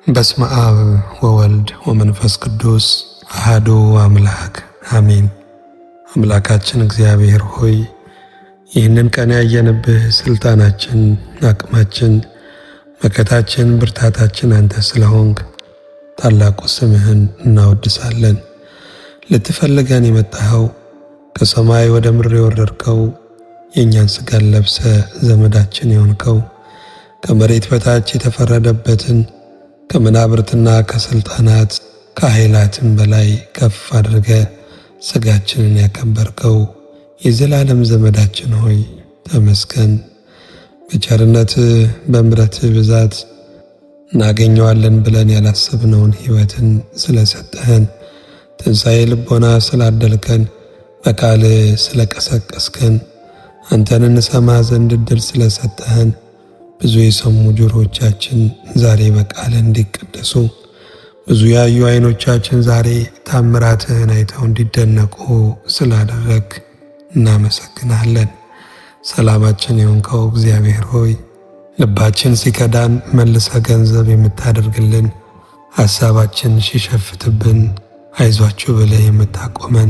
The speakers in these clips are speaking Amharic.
በስመ አብ ወወልድ ወመንፈስ ቅዱስ አሐዱ አምላክ አሜን። አምላካችን እግዚአብሔር ሆይ ይህንን ቀን ያየንብህ ስልጣናችን፣ አቅማችን፣ መከታችን፣ ብርታታችን አንተ ስለሆንክ ታላቁ ስምህን እናወድሳለን። ልትፈልገን የመጣኸው ከሰማይ ወደ ምድር የወረድከው የእኛን ሥጋን ለብሰ ዘመዳችን የሆንከው ከመሬት በታች የተፈረደበትን ከመናብርትና ከሥልጣናት ከኃይላትም በላይ ከፍ አድርገ ሥጋችንን ያከበርከው የዘላለም ዘመዳችን ሆይ ተመስገን። በቸርነት በምሕረት ብዛት እናገኘዋለን ብለን ያላሰብነውን ሕይወትን ስለሰጠህን፣ ትንሣኤ ልቦና ስላደልከን፣ በቃል ስለቀሰቀስከን፣ አንተን እንሰማ ዘንድ ዕድል ስለሰጠህን፣ ብዙ የሰሙ ጆሮቻችን ዛሬ በቃል እንዲቀደሱ፣ ብዙ ያዩ ዓይኖቻችን ዛሬ ታምራትህን አይተው እንዲደነቁ ስላደረግ እናመሰግናለን። ሰላማችን የሆንከው እግዚአብሔር ሆይ ልባችን ሲከዳን መልሰ ገንዘብ የምታደርግልን፣ ሐሳባችን ሲሸፍትብን አይዟችሁ ብለህ የምታቆመን፣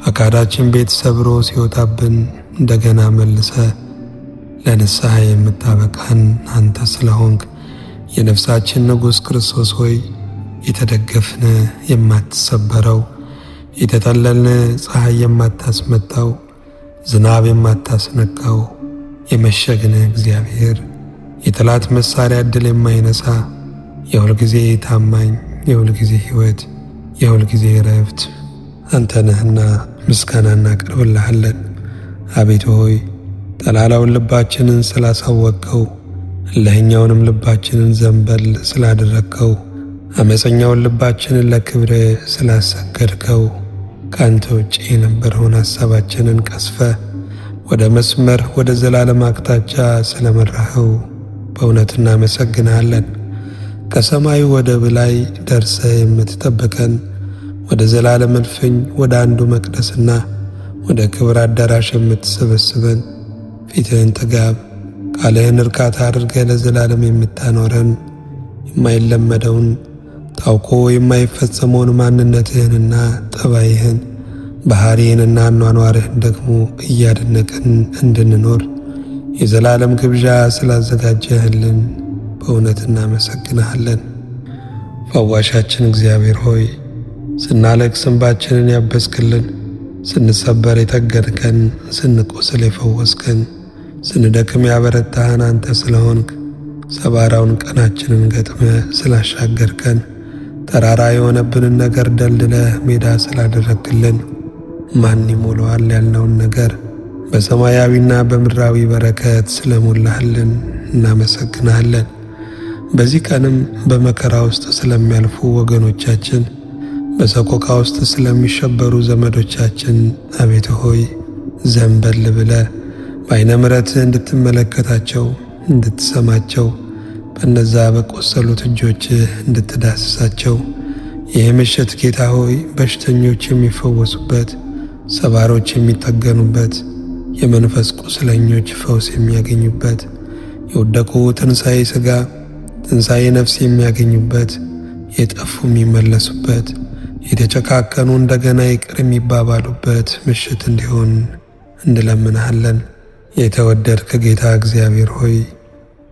ፈቃዳችን ቤት ሰብሮ ሲወጣብን እንደገና መልሰ ለንስሐ የምታበቃን አንተ ስለሆንክ የነፍሳችን ንጉሥ ክርስቶስ ሆይ የተደገፍን የማትሰበረው፣ የተጠለልን ፀሐይ የማታስመታው፣ ዝናብ የማታስነካው፣ የመሸግን እግዚአብሔር የጠላት መሳሪያ ዕድል የማይነሳ የሁልጊዜ ታማኝ፣ የሁልጊዜ ሕይወት፣ የሁልጊዜ ረፍት አንተ ነህና ምስጋና እናቀርብልሃለን። አቤቱ ሆይ ጠላላውን ልባችንን ስላሳወቅከው፣ እልኸኛውንም ልባችንን ዘንበል ስላደረግከው፣ አመፀኛውን ልባችንን ለክብር ስላሰገድከው፣ ከአንተ ውጭ የነበረውን ሐሳባችንን ቀስፈ ወደ መስመር ወደ ዘላለም አቅጣጫ ስለመራኸው በእውነት እናመሰግንሃለን። ከሰማዩ ወደብ ላይ ደርሰ የምትጠብቀን፣ ወደ ዘላለም እልፍኝ ወደ አንዱ መቅደስና ወደ ክብር አዳራሽ የምትሰበስበን፣ ፊትህን ጥጋብ ቃልህን እርካታ አድርገህ ለዘላለም የምታኖረን፣ የማይለመደውን ታውቆ የማይፈጸመውን ማንነትህንና ጠባይህን ባህሪህንና አኗኗርህን ደግሞ እያደነቅን እንድንኖር የዘላለም ግብዣ ስላዘጋጀህልን በእውነት እናመሰግንሃለን። ፈዋሻችን እግዚአብሔር ሆይ ስናለቅስ እንባችንን ያበስክልን፣ ስንሰበር የጠገንከን፣ ስንቆስል የፈወስከን፣ ስንደክም ያበረታህን አንተ ስለሆንክ ሰባራውን ቀናችንን ገጥመ ስላሻገርከን፣ ተራራ የሆነብንን ነገር ደልድለህ ሜዳ ስላደረግልን፣ ማን ይሞላዋል ያልነውን ነገር በሰማያዊና በምድራዊ በረከት ስለሞላህልን እናመሰግናለን። በዚህ ቀንም በመከራ ውስጥ ስለሚያልፉ ወገኖቻችን፣ በሰቆቃ ውስጥ ስለሚሸበሩ ዘመዶቻችን አቤቱ ሆይ ዘንበል ብለህ በዓይነ ምሕረትህ እንድትመለከታቸው፣ እንድትሰማቸው፣ በነዛ በቆሰሉት እጆችህ እንድትዳስሳቸው፣ ይህ ምሽት ጌታ ሆይ በሽተኞች የሚፈወሱበት፣ ሰባሮች የሚጠገኑበት፣ የመንፈስ ቁስለኞች ፈውስ የሚያገኙበት፣ የወደቁ ትንሣኤ ሥጋ ትንሣኤ ነፍስ የሚያገኙበት፣ የጠፉ የሚመለሱበት፣ የተጨካከኑ እንደገና ይቅር የሚባባሉበት ምሽት እንዲሆን እንለምንሃለን። የተወደድክ ጌታ እግዚአብሔር ሆይ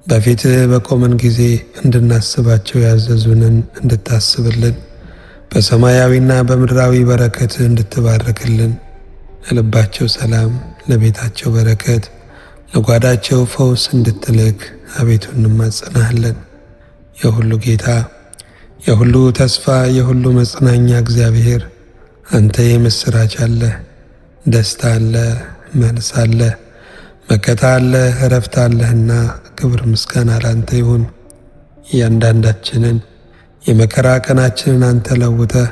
በፊትህ በቆመን ጊዜ እንድናስባቸው ያዘዙንን እንድታስብልን፣ በሰማያዊና በምድራዊ በረከትህ እንድትባርክልን፣ ለልባቸው ሰላም፣ ለቤታቸው በረከት፣ ለጓዳቸው ፈውስ እንድትልክ አቤቱ እንማጸናሃለን። የሁሉ ጌታ፣ የሁሉ ተስፋ፣ የሁሉ መጽናኛ እግዚአብሔር አንተ የምስራች አለ፣ ደስታ አለ፣ መልስ አለ፣ መከታ አለ፣ እረፍት አለህና ክብር ምስጋና ላንተ ይሁን። እያንዳንዳችንን የመከራ ቀናችንን አንተ ለውጠህ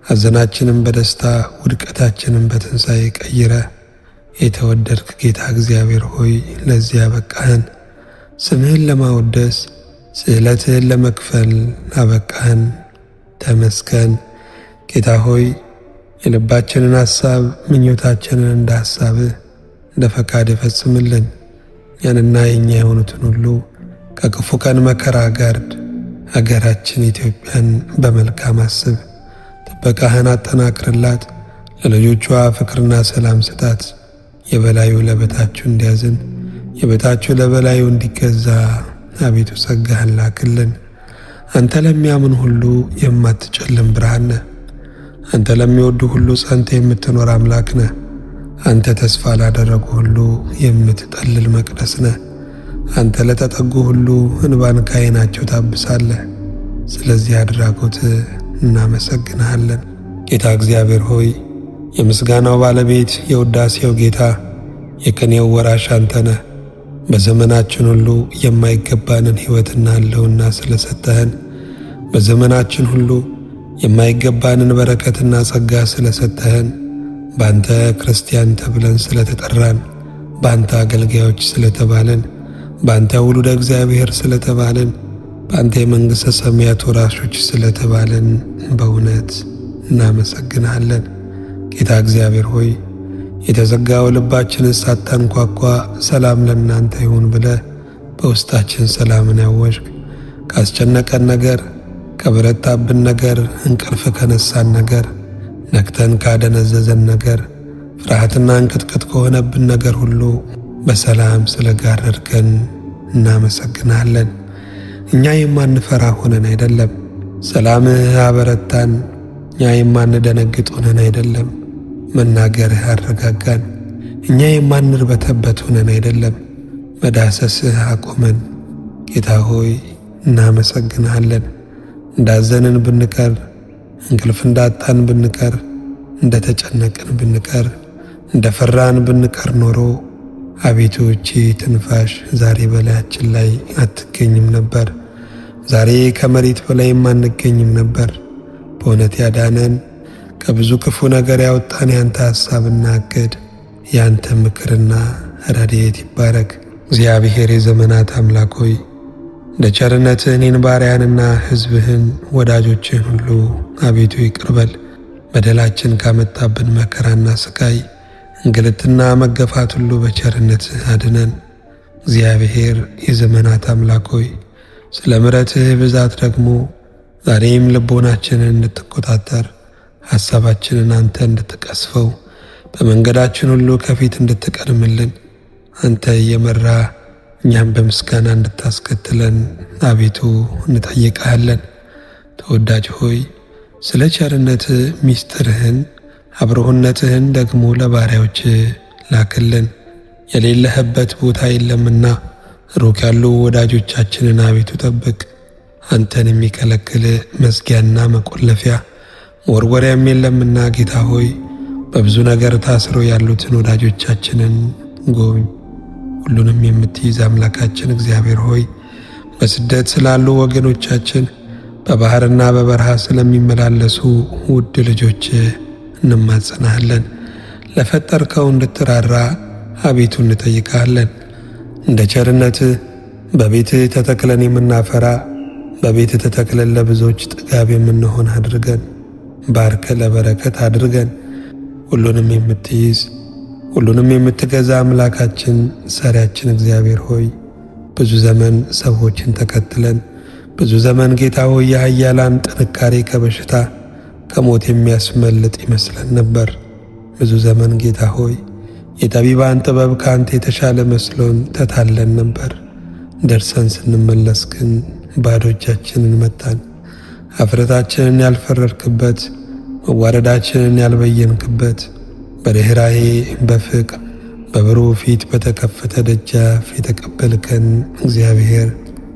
ሐዘናችንን በደስታ ውድቀታችንን በትንሣኤ ቀይረ የተወደድክ ጌታ እግዚአብሔር ሆይ ለዚያ በቃህን። ስምህን ለማወደስ ስዕለትህን ለመክፈል አበቃህን። ተመስገን ጌታ ሆይ የልባችንን ሐሳብ ምኞታችንን እንደ ሐሳብህ እንደ ፈቃድ ፈጽምልን። እኛንና የእኛ የሆኑትን ሁሉ ከክፉ ቀን መከራ ጋርድ፣ አገራችን ኢትዮጵያን በመልካም አስብ፣ ጥበቃህን አጠናክርላት፣ ለልጆቿ ፍቅርና ሰላም ስጣት። የበላዩ ለበታችሁ እንዲያዝን፣ የበታችሁ ለበላዩ እንዲገዛ አቤቱ ጸጋህን ላክልን። አንተ ለሚያምን ሁሉ የማትጨልም ብርሃን ነህ። አንተ ለሚወዱ ሁሉ ጸንተ የምትኖር አምላክ ነህ። አንተ ተስፋ ላደረጉ ሁሉ የምትጠልል መቅደስ ነህ። አንተ ለተጠጉ ሁሉ እንባን ከዓይናቸው ታብሳለህ። ስለዚህ አድራጎት እናመሰግንሃለን። ጌታ እግዚአብሔር ሆይ የምስጋናው ባለቤት፣ የውዳሴው ጌታ፣ የቅኔው ወራሽ አንተ ነህ። በዘመናችን ሁሉ የማይገባንን ሕይወትና ሕልውና ስለሰጠህን፣ በዘመናችን ሁሉ የማይገባንን በረከትና ጸጋ ስለሰጠህን፣ በአንተ ክርስቲያን ተብለን ስለተጠራን፣ በአንተ አገልጋዮች ስለተባልን፣ በአንተ ውሉደ እግዚአብሔር ስለተባልን፣ በአንተ የመንግሥተ ሰማያት ወራሾች ስለተባልን በእውነት እናመሰግንሃለን። ጌታ እግዚአብሔር ሆይ የተዘጋው ልባችንን ሳታንኳኳ ሰላም ለእናንተ ይሁን ብለህ በውስጣችን ሰላምን ያወጅክ፣ ካስጨነቀን ነገር፣ ከበረታብን ነገር፣ እንቅልፍ ከነሳን ነገር፣ ነክተን ካደነዘዘን ነገር፣ ፍርሃትና እንቅጥቅጥ ከሆነብን ነገር ሁሉ በሰላም ስለጋረድከን እናመሰግናለን። እኛ የማንፈራ ሆነን አይደለም፣ ሰላምህ አበረታን። እኛ የማንደነግጥ ሆነን አይደለም፣ መናገርህ አረጋጋን። እኛ የማንርበተበት ሆነን አይደለም፣ መዳሰስህ አቆመን። ጌታ ሆይ እናመሰግንሃለን። እንዳዘንን ብንቀር፣ እንቅልፍ እንዳጣን ብንቀር፣ እንደተጨነቅን ብንቀር፣ እንደፈራን ብንቀር ኖሮ አቤቱ እቺ ትንፋሽ ዛሬ በላያችን ላይ አትገኝም ነበር። ዛሬ ከመሬት በላይም አንገኝም ነበር። በእውነት ያዳነን ከብዙ ክፉ ነገር ያወጣን ያንተ ሐሳብና ዕቅድ፣ ያንተ ምክርና ረድኤት ይባረክ። እግዚአብሔር የዘመናት አምላክ ሆይ እንደ ቸርነትህ እኔን ባሪያንና ሕዝብህን ወዳጆችህን ሁሉ አቤቱ ይቅር በል። በደላችን ካመጣብን መከራና ስቃይ፣ እንግልትና መገፋት ሁሉ በቸርነትህ አድነን። እግዚአብሔር የዘመናት አምላክ ሆይ ስለ ምሕረትህ ብዛት ደግሞ ዛሬም ልቦናችንን እንድትቆጣጠር፣ ሐሳባችንን አንተ እንድትቀስፈው፣ በመንገዳችን ሁሉ ከፊት እንድትቀድምልን፣ አንተ እየመራ እኛም በምስጋና እንድታስከትለን አቤቱ እንጠይቅሃለን። ተወዳጅ ሆይ ስለ ቸርነትህ ምስጢርህን አብሮህነትህን ደግሞ ለባሪያዎች ላክልን። የሌለህበት ቦታ የለምና ሩቅ ያሉ ወዳጆቻችንን አቤቱ ጠብቅ። አንተን የሚከለክል መዝጊያና መቆለፊያ መወርወሪያም የለምና ጌታ ሆይ በብዙ ነገር ታስረው ያሉትን ወዳጆቻችንን ጎብኝ። ሁሉንም የምትይዝ አምላካችን እግዚአብሔር ሆይ በስደት ስላሉ ወገኖቻችን፣ በባህርና በበረሃ ስለሚመላለሱ ውድ ልጆች እንማጸናሃለን። ለፈጠርከው እንድትራራ አቤቱ እንጠይቃለን። እንደ ቸርነትህ በቤትህ ተተክለን የምናፈራ፣ በቤትህ ተተክለን ለብዙዎች ጥጋብ የምንሆን አድርገን። ባርከ ለበረከት አድርገን። ሁሉንም የምትይዝ ሁሉንም የምትገዛ አምላካችን ሰሪያችን እግዚአብሔር ሆይ ብዙ ዘመን ሰዎችን ተከትለን፣ ብዙ ዘመን ጌታ ሆይ የኃያላን ጥንካሬ ከበሽታ ከሞት የሚያስመልጥ ይመስለን ነበር። ብዙ ዘመን ጌታ ሆይ የጠቢባን ጥበብ ከአንተ የተሻለ መስሎን ተታለን ነበር። ደርሰን ስንመለስ ግን ባዶ እጃችንን መጣን። አፍረታችንን ያልፈረድክበት፣ መዋረዳችንን ያልበየንክበት፣ በርኅራኄ በፍቅር በብሩህ ፊት በተከፈተ ደጃፍ የተቀበልከን እግዚአብሔር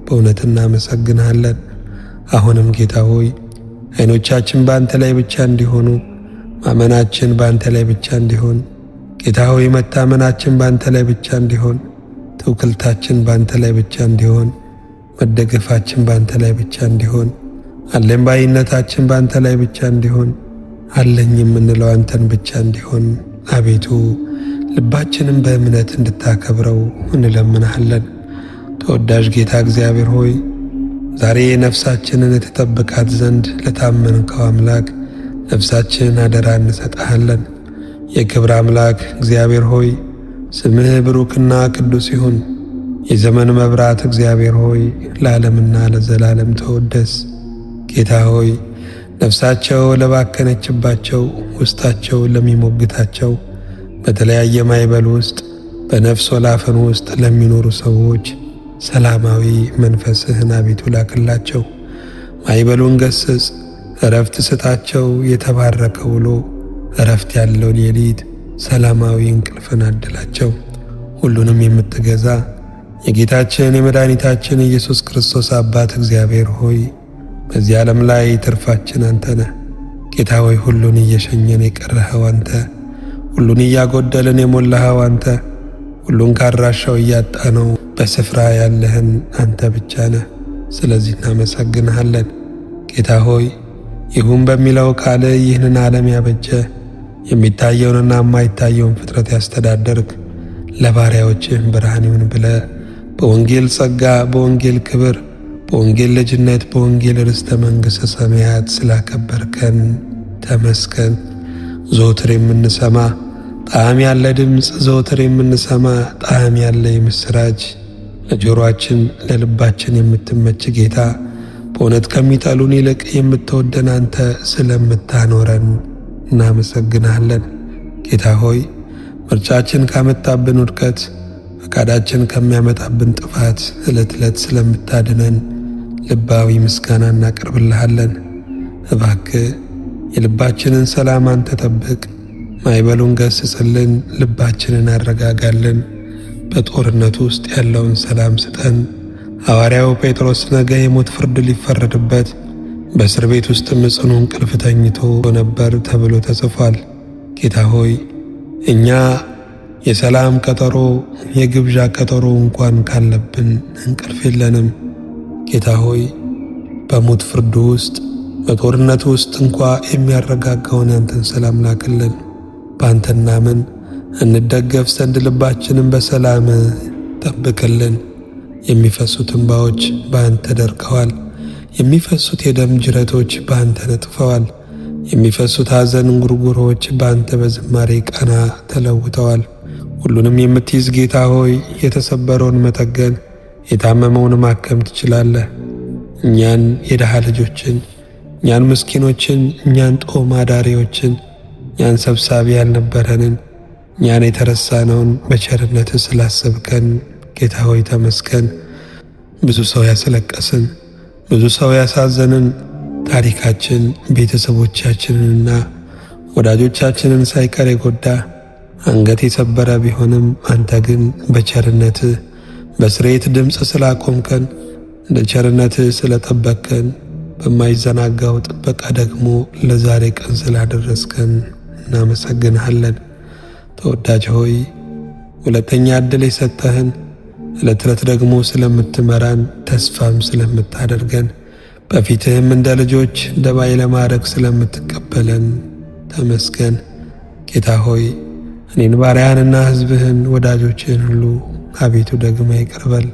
በእውነት እናመሰግንሃለን። አሁንም ጌታ ሆይ ዓይኖቻችን በአንተ ላይ ብቻ እንዲሆኑ፣ ማመናችን በአንተ ላይ ብቻ እንዲሆን፣ ጌታ ሆይ መታመናችን በአንተ ላይ ብቻ እንዲሆን፣ ትውክልታችን በአንተ ላይ ብቻ እንዲሆን፣ መደገፋችን በአንተ ላይ ብቻ እንዲሆን፣ አለን ባይነታችን በአንተ ላይ ብቻ እንዲሆን፣ አለኝ የምንለው አንተን ብቻ እንዲሆን አቤቱ ልባችንን በእምነት እንድታከብረው እንለምናሃለን። ተወዳጅ ጌታ እግዚአብሔር ሆይ ዛሬ ነፍሳችንን የተጠብቃት ዘንድ ለታመንከው አምላክ ነፍሳችንን አደራ እንሰጥሃለን። የክብር አምላክ እግዚአብሔር ሆይ ስምህ ብሩክና ቅዱስ ይሁን። የዘመን መብራት እግዚአብሔር ሆይ ለዓለምና ለዘላለም ተወደስ። ጌታ ሆይ ነፍሳቸው ለባከነችባቸው፣ ውስጣቸው ለሚሞግታቸው፣ በተለያየ ማይበል ውስጥ በነፍስ ወላፈን ውስጥ ለሚኖሩ ሰዎች ሰላማዊ መንፈስህን አቤቱ ላክላቸው። ማይበሉን ገስጽ፣ እረፍት ስጣቸው። የተባረከ ውሎ፣ እረፍት ያለው ሌሊት፣ ሰላማዊ እንቅልፍን አድላቸው። ሁሉንም የምትገዛ የጌታችን የመድኃኒታችን ኢየሱስ ክርስቶስ አባት እግዚአብሔር ሆይ በዚህ ዓለም ላይ ትርፋችን አንተ ነህ። ጌታ ሆይ ሁሉን እየሸኘን የቀረኸው አንተ፣ ሁሉን እያጎደልን የሞላኸው አንተ፣ ሁሉን ካራሻው እያጣነው በስፍራ ያለህን አንተ ብቻ ነህ። ስለዚህ እናመሰግንሃለን። ጌታ ሆይ ይሁን በሚለው ቃል ይህንን ዓለም ያበጀ የሚታየውንና የማይታየውን ፍጥረት ያስተዳደርክ ለባሪያዎችህም ብርሃን ይሁን ብለህ በወንጌል ጸጋ፣ በወንጌል ክብር፣ በወንጌል ልጅነት፣ በወንጌል ርስተ መንግሥተ ሰማያት ስላከበርከን ተመስገን። ዘወትር የምንሰማ ጣዕም ያለ ድምፅ፣ ዘወትር የምንሰማ ጣዕም ያለ የምሥራች፣ ለጆሮአችን ለልባችን የምትመች ጌታ፣ በእውነት ከሚጠሉን ይልቅ የምትወደን አንተ ስለምታኖረን እናመሰግናለን። ጌታ ሆይ ምርጫችን ካመጣብን ውድቀት፣ ፈቃዳችን ከሚያመጣብን ጥፋት ዕለት ዕለት ስለምታድነን ልባዊ ምስጋና እናቀርብልሃለን። እባክህ የልባችንን ሰላም አንተ ጠብቅ። ማይበሉን ገስጽልን፣ ልባችንን አረጋጋልን። በጦርነቱ ውስጥ ያለውን ሰላም ስጠን። ሐዋርያው ጴጥሮስ ነገ የሞት ፍርድ ሊፈረድበት በእስር ቤት ውስጥ ጽኑ እንቅልፍ ተኝቶ ነበር ተብሎ ተጽፏል። ጌታ ሆይ እኛ የሰላም ቀጠሮ፣ የግብዣ ቀጠሮ እንኳን ካለብን እንቅልፍ የለንም። ጌታ ሆይ በሞት ፍርዱ ውስጥ በጦርነቱ ውስጥ እንኳ የሚያረጋጋውን ያንተን ሰላም ላክልን። በአንተ እናምን እንደገፍ ዘንድ ልባችንን በሰላም ጠብቅልን። የሚፈሱት እንባዎች በአንተ ደርቀዋል። የሚፈሱት የደም ጅረቶች በአንተ ነጥፈዋል። የሚፈሱት ሐዘን እንጉርጉሮዎች በአንተ በዝማሬ ቃና ተለውጠዋል። ሁሉንም የምትይዝ ጌታ ሆይ የተሰበረውን መጠገን፣ የታመመውን ማከም ትችላለህ። እኛን የድሃ ልጆችን፣ እኛን ምስኪኖችን፣ እኛን ጦም አዳሪዎችን፣ እኛን ሰብሳቢ ያልነበረንን፣ እኛን የተረሳነውን በቸርነትህ ስላሰብከን ጌታ ሆይ ተመስገን። ብዙ ሰው ያስለቀስን፣ ብዙ ሰው ያሳዘንን፣ ታሪካችን ቤተሰቦቻችንንና ወዳጆቻችንን ሳይቀር የጎዳ አንገት የሰበረ ቢሆንም አንተ ግን በቸርነትህ በስርየት ድምፅ ስላቆምከን፣ እንደ ቸርነትህ ስለጠበቅከን፣ በማይዘናጋው ጥበቃ ደግሞ ለዛሬ ቀን ስላደረስከን እናመሰግንሃለን። ተወዳጅ ሆይ ሁለተኛ ዕድል የሰጠህን፣ ዕለት ዕለት ደግሞ ስለምትመራን፣ ተስፋም ስለምታደርገን፣ በፊትህም እንደ ልጆች እንደ ባይ ለማድረግ ስለምትቀበለን ተመስገን። ጌታ ሆይ እኔን ባሪያህንና ሕዝብህን ወዳጆችህን ሁሉ አቤቱ ደግመ ይቅርበል።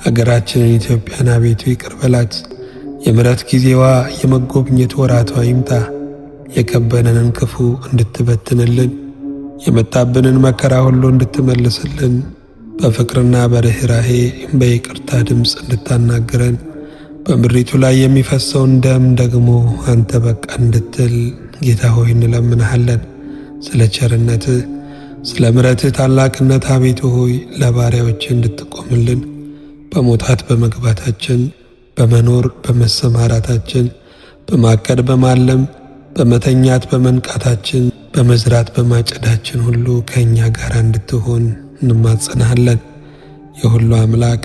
አገራችንን ኢትዮጵያን አቤቱ ይቅርበላት። የምሕረት ጊዜዋ የመጎብኘት ወራቷ ይምጣ። የከበነንን ክፉ እንድትበትንልን፣ የመጣብንን መከራ ሁሉ እንድትመልስልን፣ በፍቅርና በርኅራኄ በይቅርታ ድምፅ እንድታናግረን፣ በምድሪቱ ላይ የሚፈሰውን ደም ደግሞ አንተ በቃ እንድትል ጌታ ሆይ እንለምንሃለን። ስለ ቸርነትህ ስለ ምሕረትህ ታላቅነት አቤቱ ሆይ ለባሪያዎች እንድትቆምልን፣ በመውጣት በመግባታችን፣ በመኖር በመሰማራታችን፣ በማቀድ በማለም፣ በመተኛት በመንቃታችን፣ በመዝራት በማጨዳችን ሁሉ ከእኛ ጋር እንድትሆን እንማጸናሃለን። የሁሉ አምላክ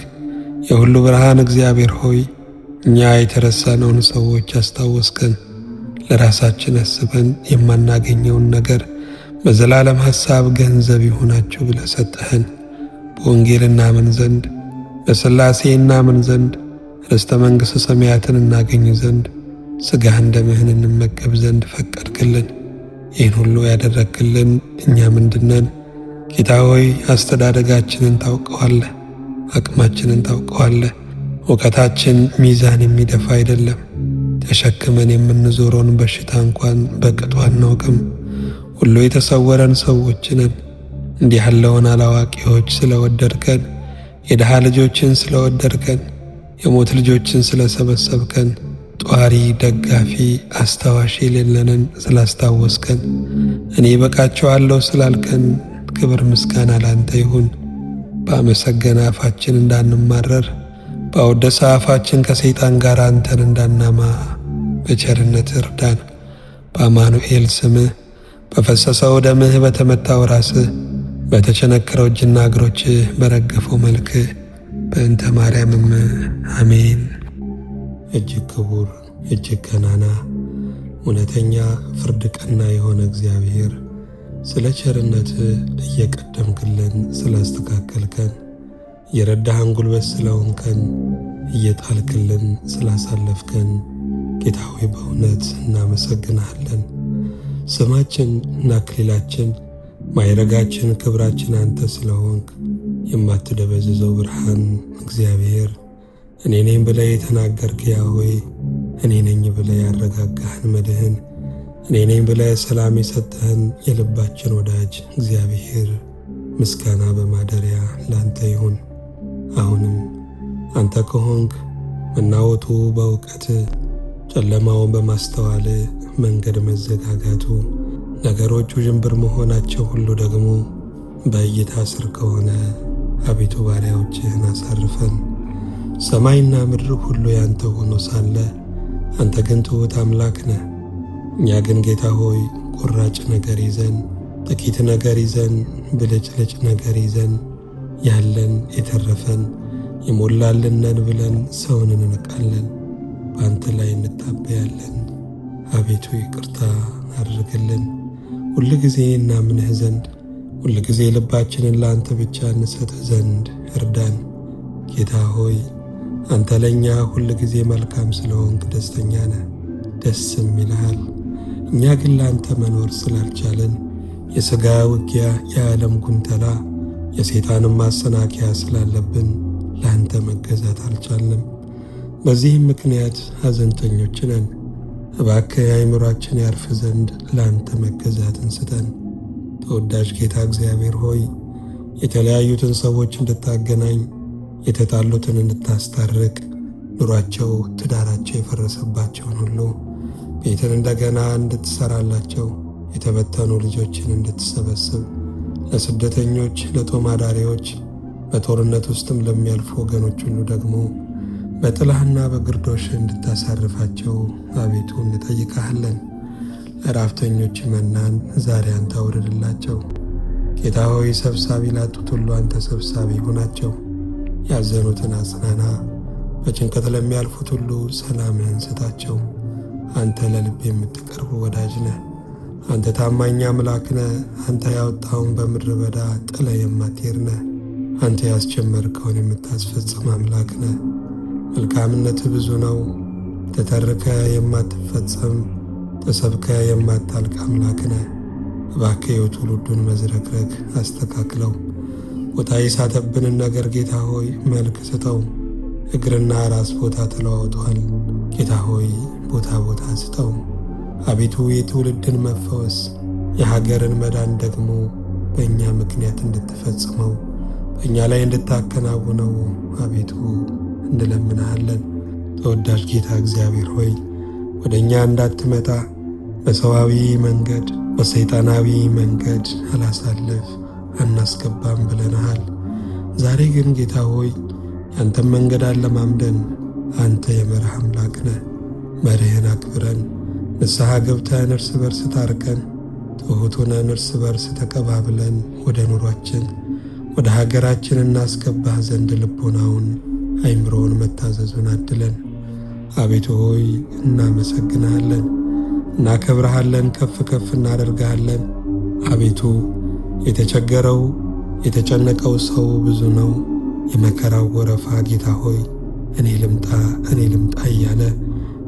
የሁሉ ብርሃን እግዚአብሔር ሆይ እኛ የተረሳነውን ሰዎች አስታወስከን። ለራሳችን አስበን የማናገኘውን ነገር በዘላለም ሐሳብ ገንዘብ ይሆናችሁ ብለህ ሰጠህን። በወንጌል እናምን ዘንድ፣ በሥላሴ እናምን ዘንድ፣ ርስተ መንግሥተ ሰማያትን እናገኝ ዘንድ፣ ሥጋህን ደምህን እንመገብ ዘንድ ፈቀድክልን። ይህን ሁሉ ያደረግክልን እኛ ምንድነን? ጌታ ሆይ አስተዳደጋችንን ታውቀዋለህ፣ አቅማችንን ታውቀዋለህ። እውቀታችን ሚዛን የሚደፋ አይደለም። ተሸክመን የምንዞረውን በሽታ እንኳን በቅጡ አናውቅም። ሁሉ የተሰወረን ሰዎች ነን። እንዲህ ያለውን አላዋቂዎች ስለወደድከን የድሃ ልጆችን ስለወደድከን፣ የሞት ልጆችን ስለሰበሰብከን፣ ጧሪ ደጋፊ አስታዋሽ የሌለንን ስላስታወስከን፣ እኔ በቃቸዋለሁ ስላልከን ክብር ምስጋና ላንተ ይሁን። ባመሰገነ አፋችን እንዳንማረር፣ ባወደሰ አፋችን ከሰይጣን ጋር አንተን እንዳናማ በቸርነት እርዳን። በአማኑኤል ስምህ በፈሰሰው ደምህ በተመታው ራስህ በተቸነከረው እጅና እግሮችህ በረገፈው መልክህ በእንተ ማርያምም አሜን። እጅግ ክቡር እጅግ ገናና እውነተኛ ፍርድ ቀና የሆነ እግዚአብሔር ስለ ቸርነትህ እየቀደምክልን ስላስተካከልከን፣ የረዳህን ጉልበት ስለሆንከን፣ እየጣልክልን ስላሳለፍከን ጌታ ሆይ በእውነት እናመሰግንሃለን። ስማችን እና አክሊላችን ማይረጋችን ክብራችን አንተ ስለሆንክ የማትደበዝዘው ብርሃን እግዚአብሔር እኔ ነኝ ብለህ የተናገርክ ያ ሆይ እኔ ነኝ ብለህ ያረጋጋህን መድህን እኔ ነኝ ብለህ ሰላም የሰጠህን የልባችን ወዳጅ እግዚአብሔር ምስጋና በማደሪያ ላንተ ይሁን። አሁንም አንተ ከሆንክ መናወጡ በእውቀት ጨለማውን በማስተዋል መንገድ መዘጋጋቱ ነገሮቹ ዥንብር መሆናቸው ሁሉ ደግሞ በእይታ ስር ከሆነ አቤቱ ባሪያዎችህን አሳርፈን። ሰማይና ምድር ሁሉ ያንተ ሆኖ ሳለ አንተ ግን ትሑት አምላክ ነህ። እኛ ግን ጌታ ሆይ ቁራጭ ነገር ይዘን፣ ጥቂት ነገር ይዘን፣ ብልጭልጭ ነገር ይዘን ያለን የተረፈን የሞላልነን ብለን ሰውን እንንቃለን፣ በአንተ ላይ እንታበያለን። አቤቱ ይቅርታ አድርግልን። ሁል ጊዜ እናምንህ ዘንድ ሁል ጊዜ ልባችንን ለአንተ ብቻ እንሰጥህ ዘንድ እርዳን። ጌታ ሆይ አንተ ለእኛ ሁል ጊዜ መልካም ስለሆንክ ደስተኛ ነህ፣ ደስም ይልሃል። እኛ ግን ለአንተ መኖር ስላልቻለን የሥጋ ውጊያ፣ የዓለም ጉንተላ፣ የሰይጣንም ማሰናከያ ስላለብን ለአንተ መገዛት አልቻልንም። በዚህም ምክንያት ሐዘንተኞች ነን። እባክህ አእምሮአችን ያርፍ ዘንድ ለአንተ መገዛትን ስጠን። ተወዳጅ ጌታ እግዚአብሔር ሆይ የተለያዩትን ሰዎች እንድታገናኝ፣ የተጣሉትን እንድታስታርቅ፣ ኑሯቸው ትዳራቸው የፈረሰባቸውን ሁሉ ቤትን እንደገና እንድትሰራላቸው፣ የተበተኑ ልጆችን እንድትሰበስብ፣ ለስደተኞች፣ ለጦም አዳሪዎች፣ በጦርነት ውስጥም ለሚያልፉ ወገኖች ሁሉ ደግሞ በጥላህና በግርዶሽ እንድታሳርፋቸው አቤቱ እንጠይቃለን። ለራፍተኞች መናን ዛሬ አንተ አውርድላቸው። ጌታ ሆይ ሰብሳቢ ላጡት ሁሉ አንተ ሰብሳቢ ሁናቸው። ያዘኑትን አጽናና፣ በጭንቀት ለሚያልፉት ሁሉ ሰላምህን ስጣቸው። አንተ ለልብ የምትቀርብ ወዳጅ ነህ። አንተ ታማኝ አምላክ ነህ። አንተ ያወጣውን በምድረ በዳ ጥለ የማትሄድ ነህ። አንተ ያስጀመርከውን የምታስፈጽም አምላክ ነህ። መልካምነትህ ብዙ ነው። ተተርከ የማትፈጸም ተሰብከ የማታልቅ አምላክ ነህ። እባክህ የትውልዱን መዝረክረክ አስተካክለው። ቦታ የሳተብንን ነገር ጌታ ሆይ መልክ ስጠው። እግርና ራስ ቦታ ተለዋውጧል። ጌታ ሆይ ቦታ ቦታ ስጠው። አቤቱ የትውልድን መፈወስ የሀገርን መዳን ደግሞ በእኛ ምክንያት እንድትፈጽመው በእኛ ላይ እንድታከናውነው አቤቱ እንለምንሃለን። ተወዳጅ ጌታ እግዚአብሔር ሆይ ወደ እኛ እንዳትመጣ በሰዋዊ መንገድ በሰይጣናዊ መንገድ አላሳልፍ አናስገባም ብለንሃል። ዛሬ ግን ጌታ ሆይ ያንተን መንገድ አለማምደን አንተ የመርህ አምላክ ነህ። መርህን አክብረን ንስሐ ገብተን እርስ በርስ ታርቀን ትሑት ሆነን እርስ በርስ ተቀባብለን ወደ ኑሯችን ወደ ሀገራችን እናስገባህ ዘንድ ልቦናውን አይምሮውን መታዘዙን አድለን። አቤቱ ሆይ እናመሰግንሃለን፣ እናከብረሃለን፣ ከፍ ከፍ እናደርግሃለን። አቤቱ የተቸገረው የተጨነቀው ሰው ብዙ ነው። የመከራው ጎረፋ ጌታ ሆይ እኔ ልምጣ እያለ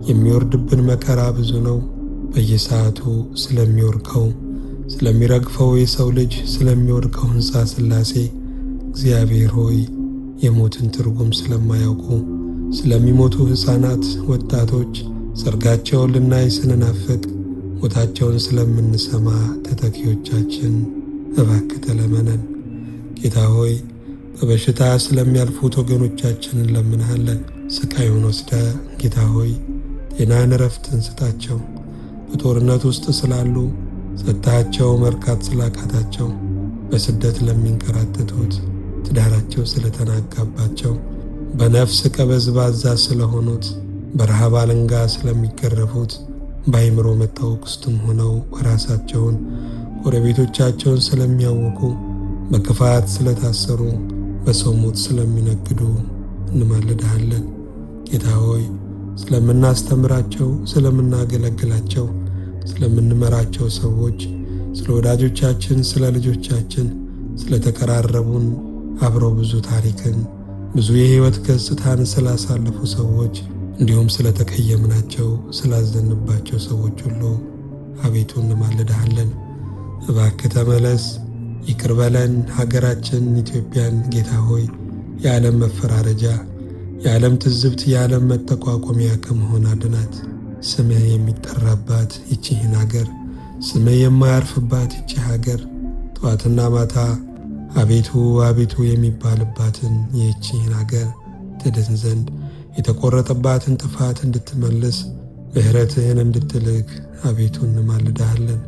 የሚወርድብን መከራ ብዙ ነው። በየሰዓቱ ስለሚወርቀው ስለሚረግፈው የሰው ልጅ ስለሚወድቀው ሕንፃ ሥላሴ እግዚአብሔር ሆይ የሞትን ትርጉም ስለማያውቁ ስለሚሞቱ ሕፃናት፣ ወጣቶች ሰርጋቸውን ልናይ ስንናፍቅ ሞታቸውን ስለምንሰማ ተተኪዎቻችን እባክህ ተለመነን። ጌታ ሆይ በበሽታ ስለሚያልፉት ወገኖቻችን እንለምንሃለን። ስቃዩን ወስደ ጌታ ሆይ ጤናን፣ ረፍትን ስጣቸው። በጦርነት ውስጥ ስላሉ ሰጥታቸው መርካት ስላቃታቸው፣ በስደት ለሚንከራተቱት ትዳራቸው ስለተናጋባቸው፣ በነፍስ ቀበዝባዛ ስለሆኑት፣ በረሃብ አለንጋ ስለሚገረፉት፣ በአይምሮ መታወክ ውስጥም ሆነው ራሳቸውን ጎረቤቶቻቸውን ስለሚያውኩ፣ በክፋት ስለታሰሩ፣ በሰው ሞት ስለሚነግዱ እንማልድሃለን። ጌታ ሆይ ስለምናስተምራቸው፣ ስለምናገለግላቸው፣ ስለምንመራቸው ሰዎች፣ ስለ ወዳጆቻችን፣ ስለ ልጆቻችን፣ ስለተቀራረቡን አብረው ብዙ ታሪክን ብዙ የሕይወት ገጽታን ስላሳለፉ ሰዎች እንዲሁም ስለተቀየምናቸው ስላዘንባቸው ሰዎች ሁሉ አቤቱ እንማልድሃለን። እባክህ ተመለስ፣ ይቅር በለን። ሀገራችን ኢትዮጵያን ጌታ ሆይ የዓለም መፈራረጃ፣ የዓለም ትዝብት፣ የዓለም መጠቋቆሚያ ከመሆን አድናት። ስምህ የሚጠራባት ይቺህን ሀገር፣ ስምህ የማያርፍባት ይቺ ሀገር ጠዋትና ማታ አቤቱ አቤቱ የሚባልባትን ይቺህን ሀገር ትድን ዘንድ የተቆረጠባትን ጥፋት እንድትመልስ ምሕረትህን እንድትልክ አቤቱ እንማልድሃለን።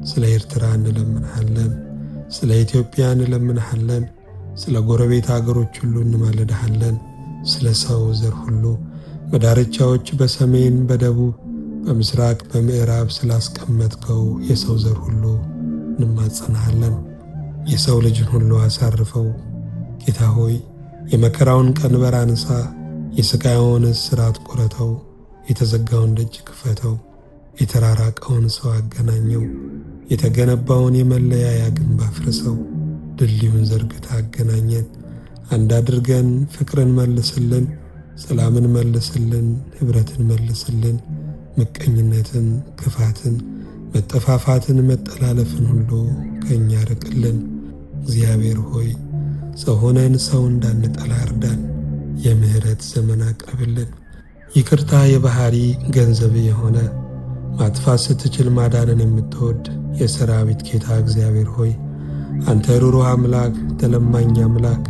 ስለ ኤርትራ እንለምንሃለን። ስለ ኢትዮጵያ እንለምንሃለን። ስለ ጎረቤት አገሮች ሁሉ እንማልድሃለን። ስለ ሰው ዘር ሁሉ በዳርቻዎች በሰሜን፣ በደቡብ፣ በምስራቅ፣ በምዕራብ ስላስቀመጥከው የሰው ዘር ሁሉ እንማጸናሃለን። የሰው ልጅን ሁሉ አሳርፈው ጌታ ሆይ የመከራውን ቀንበር አንሳ፣ የሥቃዩን እስራት ቁረጠው፣ የተዘጋውን ደጅ ክፈተው፣ የተራራቀውን ሰው አገናኘው፣ የተገነባውን የመለያያ ግንብ አፍርሰው፣ ድልድዩን ዘርግታ አገናኘን። አንድ አድርገን ፍቅርን መልስልን፣ ሰላምን መልስልን፣ ኅብረትን መልስልን፣ ምቀኝነትን፣ ክፋትን፣ መጠፋፋትን፣ መጠላለፍን ሁሉ ከእኛ ርቅልን። እግዚአብሔር ሆይ ሰው ሆነን ሰው እንዳንጠላ እርዳን። የምሕረት ዘመን አቅርብልን። ይቅርታ የባሕሪ ገንዘብ የሆነ ማጥፋት ስትችል ማዳንን የምትወድ የሰራዊት ጌታ እግዚአብሔር ሆይ አንተ ሩሩህ አምላክ፣ ተለማኝ አምላክ፣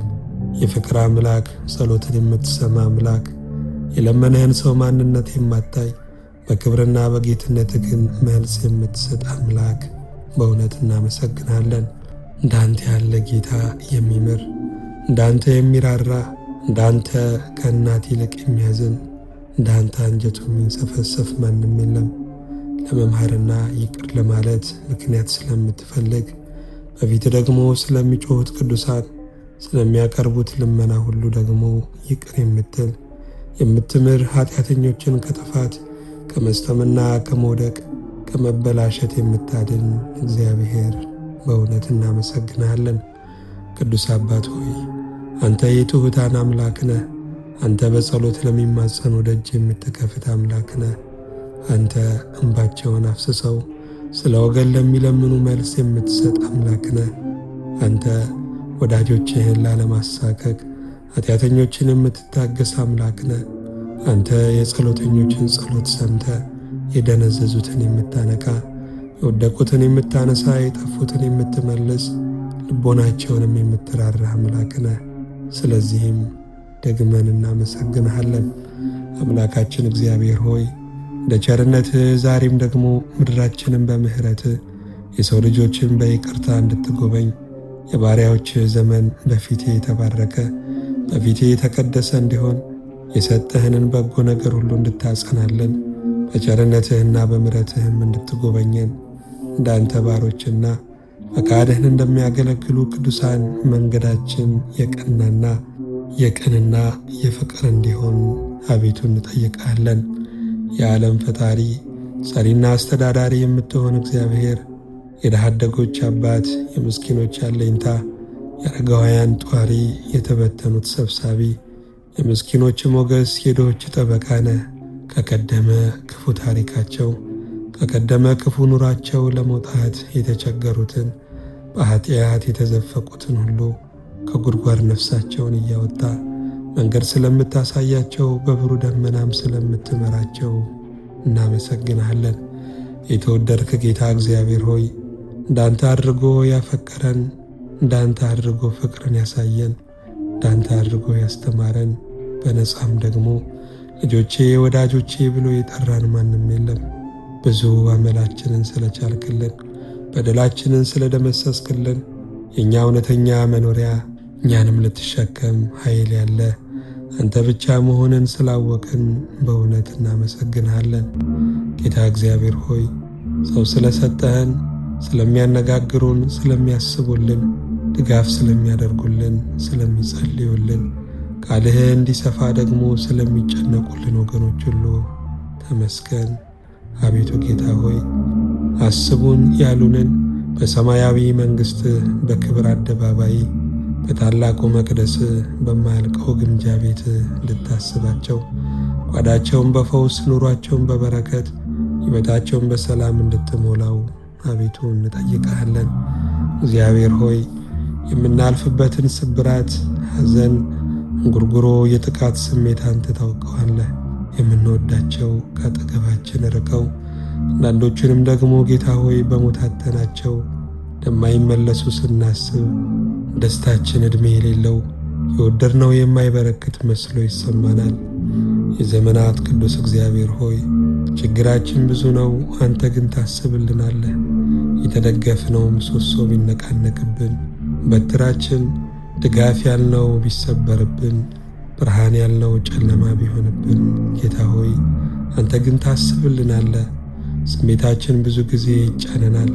የፍቅር አምላክ፣ ጸሎትን የምትሰማ አምላክ፣ የለመነህን ሰው ማንነት የማታይ በክብርና በጌትነት ግን መልስ የምትሰጥ አምላክ በእውነት እናመሰግናለን። እንዳንተ ያለ ጌታ የሚምር፣ እንዳንተ የሚራራ፣ እንዳንተ ከእናት ይልቅ የሚያዝን፣ እንዳንተ አንጀቱ የሚንሰፈሰፍ ማንም የለም። ለመምሃርና ይቅር ለማለት ምክንያት ስለምትፈልግ በፊት ደግሞ ስለሚጮሁት ቅዱሳን ስለሚያቀርቡት ልመና ሁሉ ደግሞ ይቅር የምትል የምትምር፣ ኃጢአተኞችን ከጥፋት ከመስጠምና ከመውደቅ ከመበላሸት የምታድን እግዚአብሔር በእውነት እናመሰግናለን። ቅዱስ አባት ሆይ አንተ የትሑታን አምላክ ነህ። አንተ በጸሎት ለሚማጸኑ ደጅ የምትከፍት አምላክ ነህ። አንተ እንባቸውን አፍስሰው ስለ ወገን ለሚለምኑ መልስ የምትሰጥ አምላክ ነህ። አንተ ወዳጆችህን ላለማሳከክ ኃጢአተኞችን የምትታገስ አምላክ ነህ። አንተ የጸሎተኞችን ጸሎት ሰምተ የደነዘዙትን የምታነቃ፣ የወደቁትን የምታነሳ፣ የጠፉትን የምትመልስ፣ ልቦናቸውንም የምትራራ አምላክ ነህ። ስለዚህም ደግመን እናመሰግንሃለን። አምላካችን እግዚአብሔር ሆይ እንደ ቸርነትህ ዛሬም ደግሞ ምድራችንን በምሕረትህ የሰው ልጆችን በይቅርታ እንድትጎበኝ የባሪያዎችህ ዘመን በፊቴ የተባረከ በፊቴ የተቀደሰ እንዲሆን የሰጠህንን በጎ ነገር ሁሉ እንድታጸናለን በቸርነትህና በምሕረትህም እንድትጎበኘን እንዳንተ ባሮችና ፈቃድህን እንደሚያገለግሉ ቅዱሳን መንገዳችን የቅንና የፍቅር እንዲሆን አቤቱ እንጠይቃለን። የዓለም ፈጣሪ ሰሪና አስተዳዳሪ የምትሆን እግዚአብሔር የድሃ አደጎች አባት፣ የምስኪኖች አለኝታ፣ የአረጋውያን ጧሪ፣ የተበተኑት ሰብሳቢ፣ የምስኪኖች ሞገስ፣ የድሆች ጠበቃ ነህ። ከቀደመ ክፉ ታሪካቸው ከቀደመ ክፉ ኑራቸው ለመውጣት የተቸገሩትን በኃጢአት የተዘፈቁትን ሁሉ ከጉድጓድ ነፍሳቸውን እያወጣ መንገድ ስለምታሳያቸው በብሩህ ደመናም ስለምትመራቸው እናመሰግንሃለን። የተወደድክ ጌታ እግዚአብሔር ሆይ እንዳንተ አድርጎ ያፈቀረን እንዳንተ አድርጎ ፍቅርን ያሳየን እንዳንተ አድርጎ ያስተማረን በነጻም ደግሞ ልጆቼ ወዳጆቼ ብሎ የጠራን ማንም የለም። ብዙ አመላችንን ስለቻልክልን፣ በደላችንን ስለደመሰስክልን፣ የእኛ እውነተኛ መኖሪያ እኛንም ልትሸከም ኃይል ያለ አንተ ብቻ መሆንን ስላወቅን በእውነት እናመሰግንሃለን። ጌታ እግዚአብሔር ሆይ ሰው ስለሰጠህን፣ ስለሚያነጋግሩን፣ ስለሚያስቡልን፣ ድጋፍ ስለሚያደርጉልን፣ ስለሚጸልዩልን፣ ቃልህ እንዲሰፋ ደግሞ ስለሚጨነቁልን ወገኖች ሁሉ ተመስገን። አቤቱ ጌታ ሆይ አስቡን ያሉንን በሰማያዊ መንግሥት በክብር አደባባይ በታላቁ መቅደስ በማያልቀው ግምጃ ቤት እንድታስባቸው፣ ጓዳቸውን በፈውስ ኑሯቸውን በበረከት ሕይወታቸውን በሰላም እንድትሞላው አቤቱ እንጠይቀሃለን። እግዚአብሔር ሆይ የምናልፍበትን ስብራት፣ ሐዘን፣ እንጉርጉሮ፣ የጥቃት ስሜት አንተ ታውቀዋለህ። የምንወዳቸው ከአጠገባችን ርቀው አንዳንዶችንም ደግሞ ጌታ ሆይ በሞት አጥተናቸው እንደማይመለሱ ስናስብ ደስታችን ዕድሜ የሌለው የወደድነው የማይበረክት መስሎ ይሰማናል። የዘመናት ቅዱስ እግዚአብሔር ሆይ ችግራችን ብዙ ነው፣ አንተ ግን ታስብልናለህ። የተደገፍነው ምሰሶ ቢነቃነቅብን፣ በትራችን ድጋፍ ያልነው ቢሰበርብን፣ ብርሃን ያልነው ጨለማ ቢሆንብን፣ ጌታ ሆይ አንተ ግን ታስብልናለህ። ስሜታችን ብዙ ጊዜ ይጫነናል።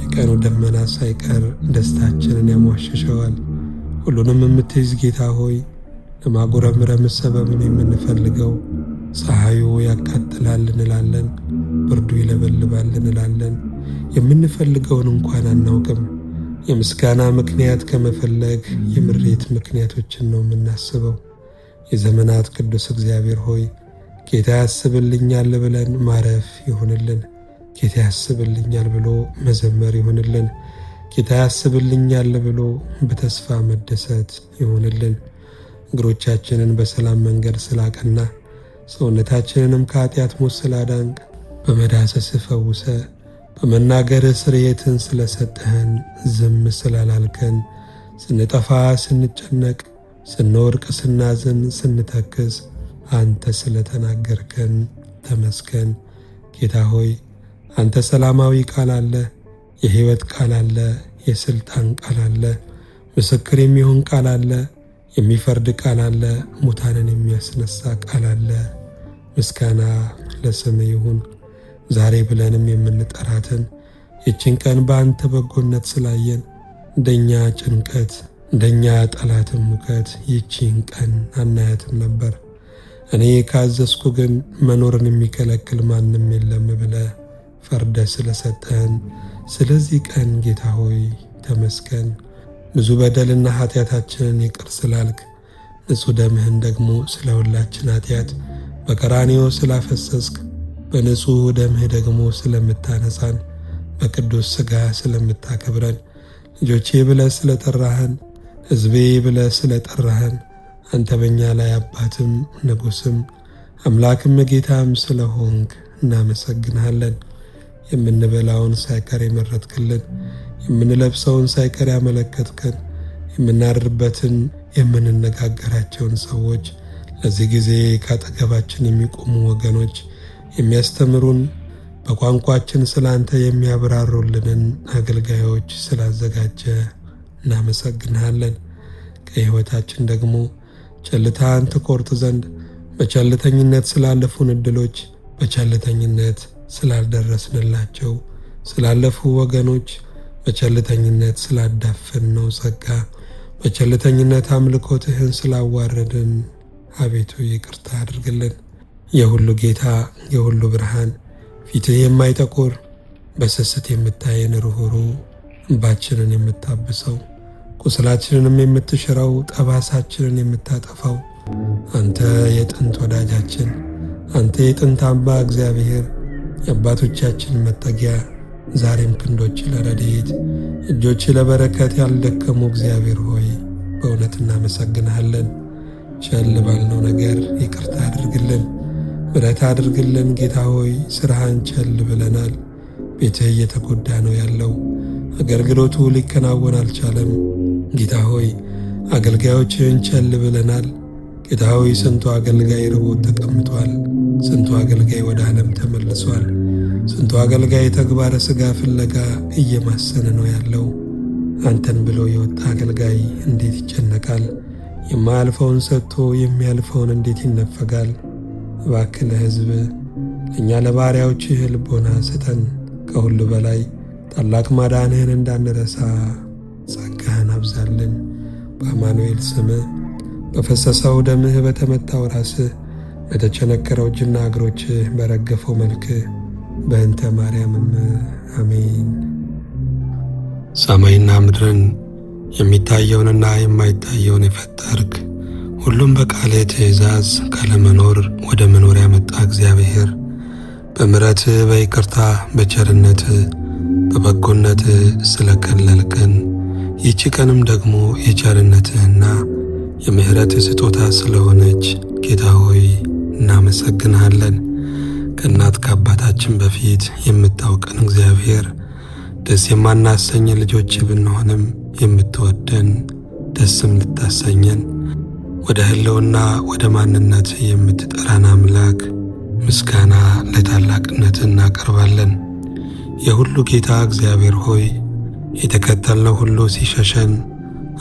የቀኑ ደመና ሳይቀር ደስታችንን ያሟሸሸዋል። ሁሉንም የምትይዝ ጌታ ሆይ ለማጉረምረም ሰበብን የምንፈልገው ፀሐዩ ያቃጥላል እንላለን፣ ብርዱ ይለበልባል እንላለን። የምንፈልገውን እንኳን አናውቅም። የምስጋና ምክንያት ከመፈለግ የምሬት ምክንያቶችን ነው የምናስበው። የዘመናት ቅዱስ እግዚአብሔር ሆይ ጌታ ያስብልኛል ብለን ማረፍ ይሆንልን። ጌታ ያስብልኛል ብሎ መዘመር ይሆንልን። ጌታ ያስብልኛል ብሎ በተስፋ መደሰት ይሆንልን። እግሮቻችንን በሰላም መንገድ ስላቀና፣ ሰውነታችንንም ከኃጢአት ሞት ስላዳንቅ፣ በመዳሰስ ፈውሰ፣ በመናገር ስርየትን ስለሰጠህን፣ ዝም ስላላልከን፣ ስንጠፋ፣ ስንጨነቅ፣ ስንወድቅ፣ ስናዝን፣ ስንተክዝ አንተ ስለተናገርከን ተመስገን። ጌታ ሆይ አንተ ሰላማዊ ቃል አለ፣ የሕይወት ቃል አለ፣ የሥልጣን ቃል አለ፣ ምስክር የሚሆን ቃል አለ፣ የሚፈርድ ቃል አለ፣ ሙታንን የሚያስነሳ ቃል አለ። ምስጋና ለስም ይሁን። ዛሬ ብለንም የምንጠራትን ይችን ቀን በአንተ በጎነት ስላየን እንደኛ ጭንቀት እንደኛ ጠላትም ሙከት ይችን ቀን አናያትም ነበር። እኔ ካዘዝኩ ግን መኖርን የሚከለክል ማንም የለም ብለ ፈርደ ስለሰጠን ስለዚህ ቀን ጌታ ሆይ ተመስገን። ብዙ በደልና ኃጢአታችንን ይቅር ስላልክ፣ ንጹሕ ደምህን ደግሞ ስለ ሁላችን ኃጢአት በቀራንዮ ስላፈሰስክ፣ በንጹሕ ደምህ ደግሞ ስለምታነጻን፣ በቅዱስ ሥጋ ስለምታከብረን፣ ልጆቼ ብለ ስለጠራህን፣ ሕዝቤ ብለ ስለጠራህን፣ አንተ በእኛ ላይ አባትም ንጉሥም አምላክም ጌታም ስለሆንክ እናመሰግንሃለን። የምንበላውን ሳይቀር የመረጥክልን፣ የምንለብሰውን ሳይቀር ያመለከትከን፣ የምናድርበትን የምንነጋገራቸውን ሰዎች፣ ለዚህ ጊዜ ካጠገባችን የሚቆሙ ወገኖች፣ የሚያስተምሩን በቋንቋችን ስለ አንተ የሚያብራሩልንን አገልጋዮች ስላዘጋጀ እናመሰግንሃለን። ከሕይወታችን ደግሞ ቸልታን ትቆርጥ ዘንድ በቸልተኝነት ስላለፉን ዕድሎች፣ በቸልተኝነት ስላልደረስንላቸው ስላለፉ ወገኖች፣ በቸልተኝነት ስላዳፈንነው ጸጋ፣ በቸልተኝነት አምልኮትህን ስላዋረድን አቤቱ ይቅርታ አድርግልን። የሁሉ ጌታ የሁሉ ብርሃን፣ ፊትህ የማይጠቁር በስስት የምታየን ርኅሩህ፣ እንባችንን የምታብሰው ቁስላችንንም የምትሽረው ጠባሳችንን የምታጠፋው አንተ የጥንት ወዳጃችን፣ አንተ የጥንት አምባ እግዚአብሔር፣ የአባቶቻችን መጠጊያ፣ ዛሬም ክንዶች ለረድኤት እጆች ለበረከት ያልደከሙ እግዚአብሔር ሆይ በእውነት እናመሰግንሃለን። ቸል ባልነው ነገር ይቅርታ አድርግልን፣ ምሕረት አድርግልን። ጌታ ሆይ ሥራህን ቸል ብለናል። ቤትህ እየተጎዳ ነው ያለው፣ አገልግሎቱ ሊከናወን አልቻለም። ጌታ ሆይ አገልጋዮችህን ቸል ብለናል። ጌታ ሆይ ስንቱ አገልጋይ ርቦት ተቀምጧል። ስንቱ አገልጋይ ወደ ዓለም ተመልሷል። ስንቱ አገልጋይ ተግባረ ሥጋ ፍለጋ እየማሰነ ነው ያለው። አንተን ብሎ የወጣ አገልጋይ እንዴት ይጨነቃል? የማያልፈውን ሰጥቶ የሚያልፈውን እንዴት ይነፈጋል? እባክህ ለሕዝብ ለእኛ ለባሪያዎችህ ልቦና ስጠን። ከሁሉ በላይ ታላቅ ማዳንህን እንዳንረሳ ጸጋህን አብዛልን። በአማኑኤል ስምህ በፈሰሰው ደምህ በተመታው ራስህ በተቸነከረው እጅና እግሮችህ በረገፈው መልክህ በእንተ ማርያምም አሜን። ሰማይና ምድርን የሚታየውንና የማይታየውን የፈጠርክ ሁሉም በቃልህ ትእዛዝ ካለመኖር ወደ መኖር ያመጣ እግዚአብሔር በምሕረትህ በይቅርታ በቸርነትህ በበጎነትህ ስለከለልከን ይህች ቀንም ደግሞ የቸርነትህና የምሕረትህ ስጦታ ስለሆነች ጌታ ሆይ እናመሰግንሃለን። ከእናት ከአባታችን በፊት የምታውቀን እግዚአብሔር ደስ የማናሰኝ ልጆች ብንሆንም የምትወደን ደስም ልታሰኘን ወደ ሕልውና ወደ ማንነት የምትጠራን አምላክ ምስጋና ለታላቅነት እናቀርባለን። የሁሉ ጌታ እግዚአብሔር ሆይ የተከተልነው ሁሉ ሲሸሸን፣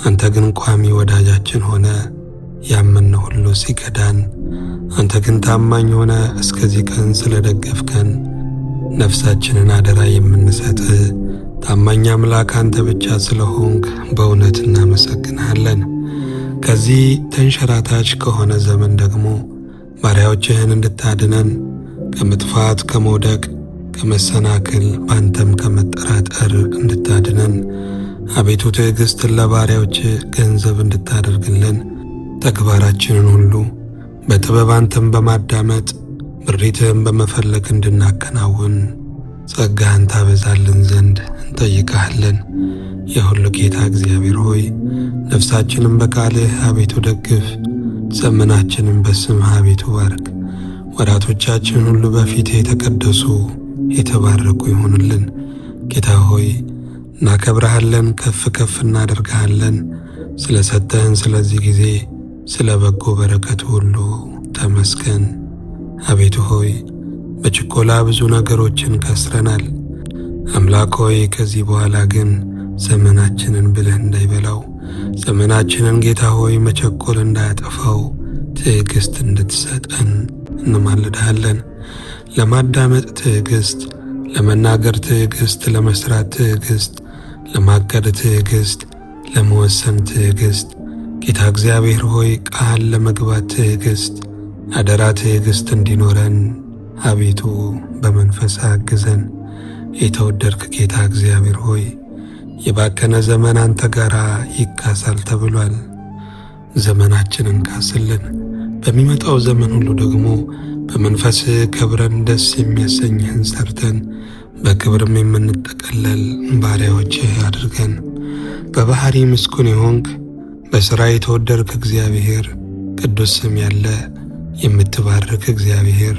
አንተ ግን ቋሚ ወዳጃችን ሆነ። ያመንነው ሁሉ ሲከዳን፣ አንተ ግን ታማኝ ሆነ እስከዚህ ቀን ስለደገፍከን ነፍሳችንን አደራ የምንሰጥ ታማኝ አምላክ አንተ ብቻ ስለሆንክ በእውነት እናመሰግንሃለን። ከዚህ ተንሸራታች ከሆነ ዘመን ደግሞ ባሪያዎችህን እንድታድነን ከመጥፋት ከመውደቅ ከመሰናክል በአንተም ከመጠራጠር እንድታድነን አቤቱ ትዕግሥትን ለባሪያዎች ገንዘብ እንድታደርግልን ተግባራችንን ሁሉ በጥበብ አንተም በማዳመጥ ምሪትህን በመፈለግ እንድናከናውን ጸጋህን ታበዛልን ዘንድ እንጠይቃለን። የሁሉ ጌታ እግዚአብሔር ሆይ ነፍሳችንን በቃልህ አቤቱ ደግፍ፣ ዘመናችንን በስምህ አቤቱ ባርክ። ወራቶቻችን ሁሉ በፊትህ የተቀደሱ የተባረኩ ይሆኑልን። ጌታ ሆይ እናከብረሃለን፣ ከፍ ከፍ እናደርግሃለን። ስለ ሰጠህን ስለዚህ ጊዜ ስለ በጎ በረከቱ ሁሉ ተመስገን። አቤቱ ሆይ በችኮላ ብዙ ነገሮችን ከስረናል። አምላክ ሆይ ከዚህ በኋላ ግን ዘመናችንን ብልህ እንዳይበላው፣ ዘመናችንን ጌታ ሆይ መቸኮል እንዳያጠፋው ትዕግሥት እንድትሰጠን እንማልድሃለን። ለማዳመጥ ትዕግሥት፣ ለመናገር ትዕግሥት፣ ለመስራት ትዕግሥት፣ ለማቀድ ትዕግሥት፣ ለመወሰን ትዕግሥት፣ ጌታ እግዚአብሔር ሆይ ቃል ለመግባት ትዕግሥት፣ አደራ ትዕግሥት እንዲኖረን አቤቱ በመንፈስ አግዘን። የተወደድክ ጌታ እግዚአብሔር ሆይ የባከነ ዘመን አንተ ጋር ይካሳል ተብሏል። ዘመናችንን ካስልን። በሚመጣው ዘመን ሁሉ ደግሞ በመንፈስ ከብረን ደስ የሚያሰኝህን ሰርተን በክብርም የምንጠቀለል ባሪያዎችህ አድርገን። በባህሪ ምስጉን የሆንክ በሥራ የተወደድክ እግዚአብሔር፣ ቅዱስ ስም ያለ የምትባርክ እግዚአብሔር፣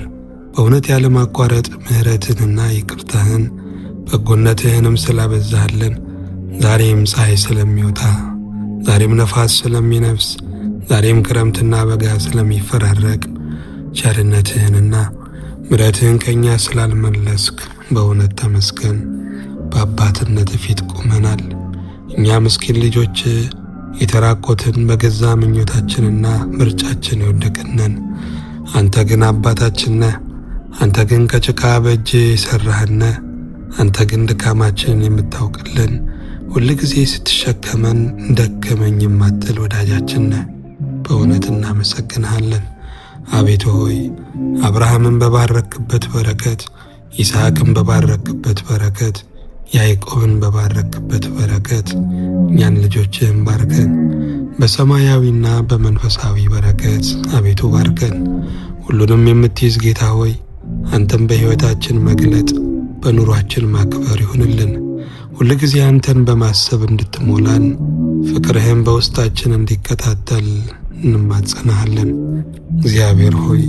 በእውነት ያለማቋረጥ ምሕረትህንና ይቅርታህን በጎነትህንም ስላበዛህልን ዛሬም ፀሐይ ስለሚወጣ፣ ዛሬም ነፋስ ስለሚነፍስ፣ ዛሬም ክረምትና በጋ ስለሚፈራረቅ ቸርነትህንና ምሕረትህን ከእኛ ስላልመለስክ በእውነት ተመስገን። በአባትነት ፊት ቆመናል። እኛ ምስኪን ልጆች የተራቆትን በገዛ ምኞታችንና ምርጫችን የወደቅነን፣ አንተ ግን አባታችን ነህ። አንተ ግን ከጭቃ በእጅ የሠራህነ፣ አንተ ግን ድካማችንን የምታውቅልን፣ ሁል ጊዜ ስትሸከመን ደከመኝ የማትል ወዳጃችን ነህ። በእውነት እናመሰግንሃለን። አቤቱ ሆይ አብርሃምን በባረክበት በረከት፣ ይስሐቅን በባረክበት በረከት፣ ያዕቆብን በባረክበት በረከት እኛን ልጆችህን ባርከን። በሰማያዊና በመንፈሳዊ በረከት አቤቱ ባርከን። ሁሉንም የምትይዝ ጌታ ሆይ አንተን በሕይወታችን መግለጥ፣ በኑሯችን ማክበር ይሁንልን። ሁል ጊዜ አንተን በማሰብ እንድትሞላን፣ ፍቅርህን በውስጣችን እንዲከታተል እንማጸናሃለን። እግዚአብሔር ሆይ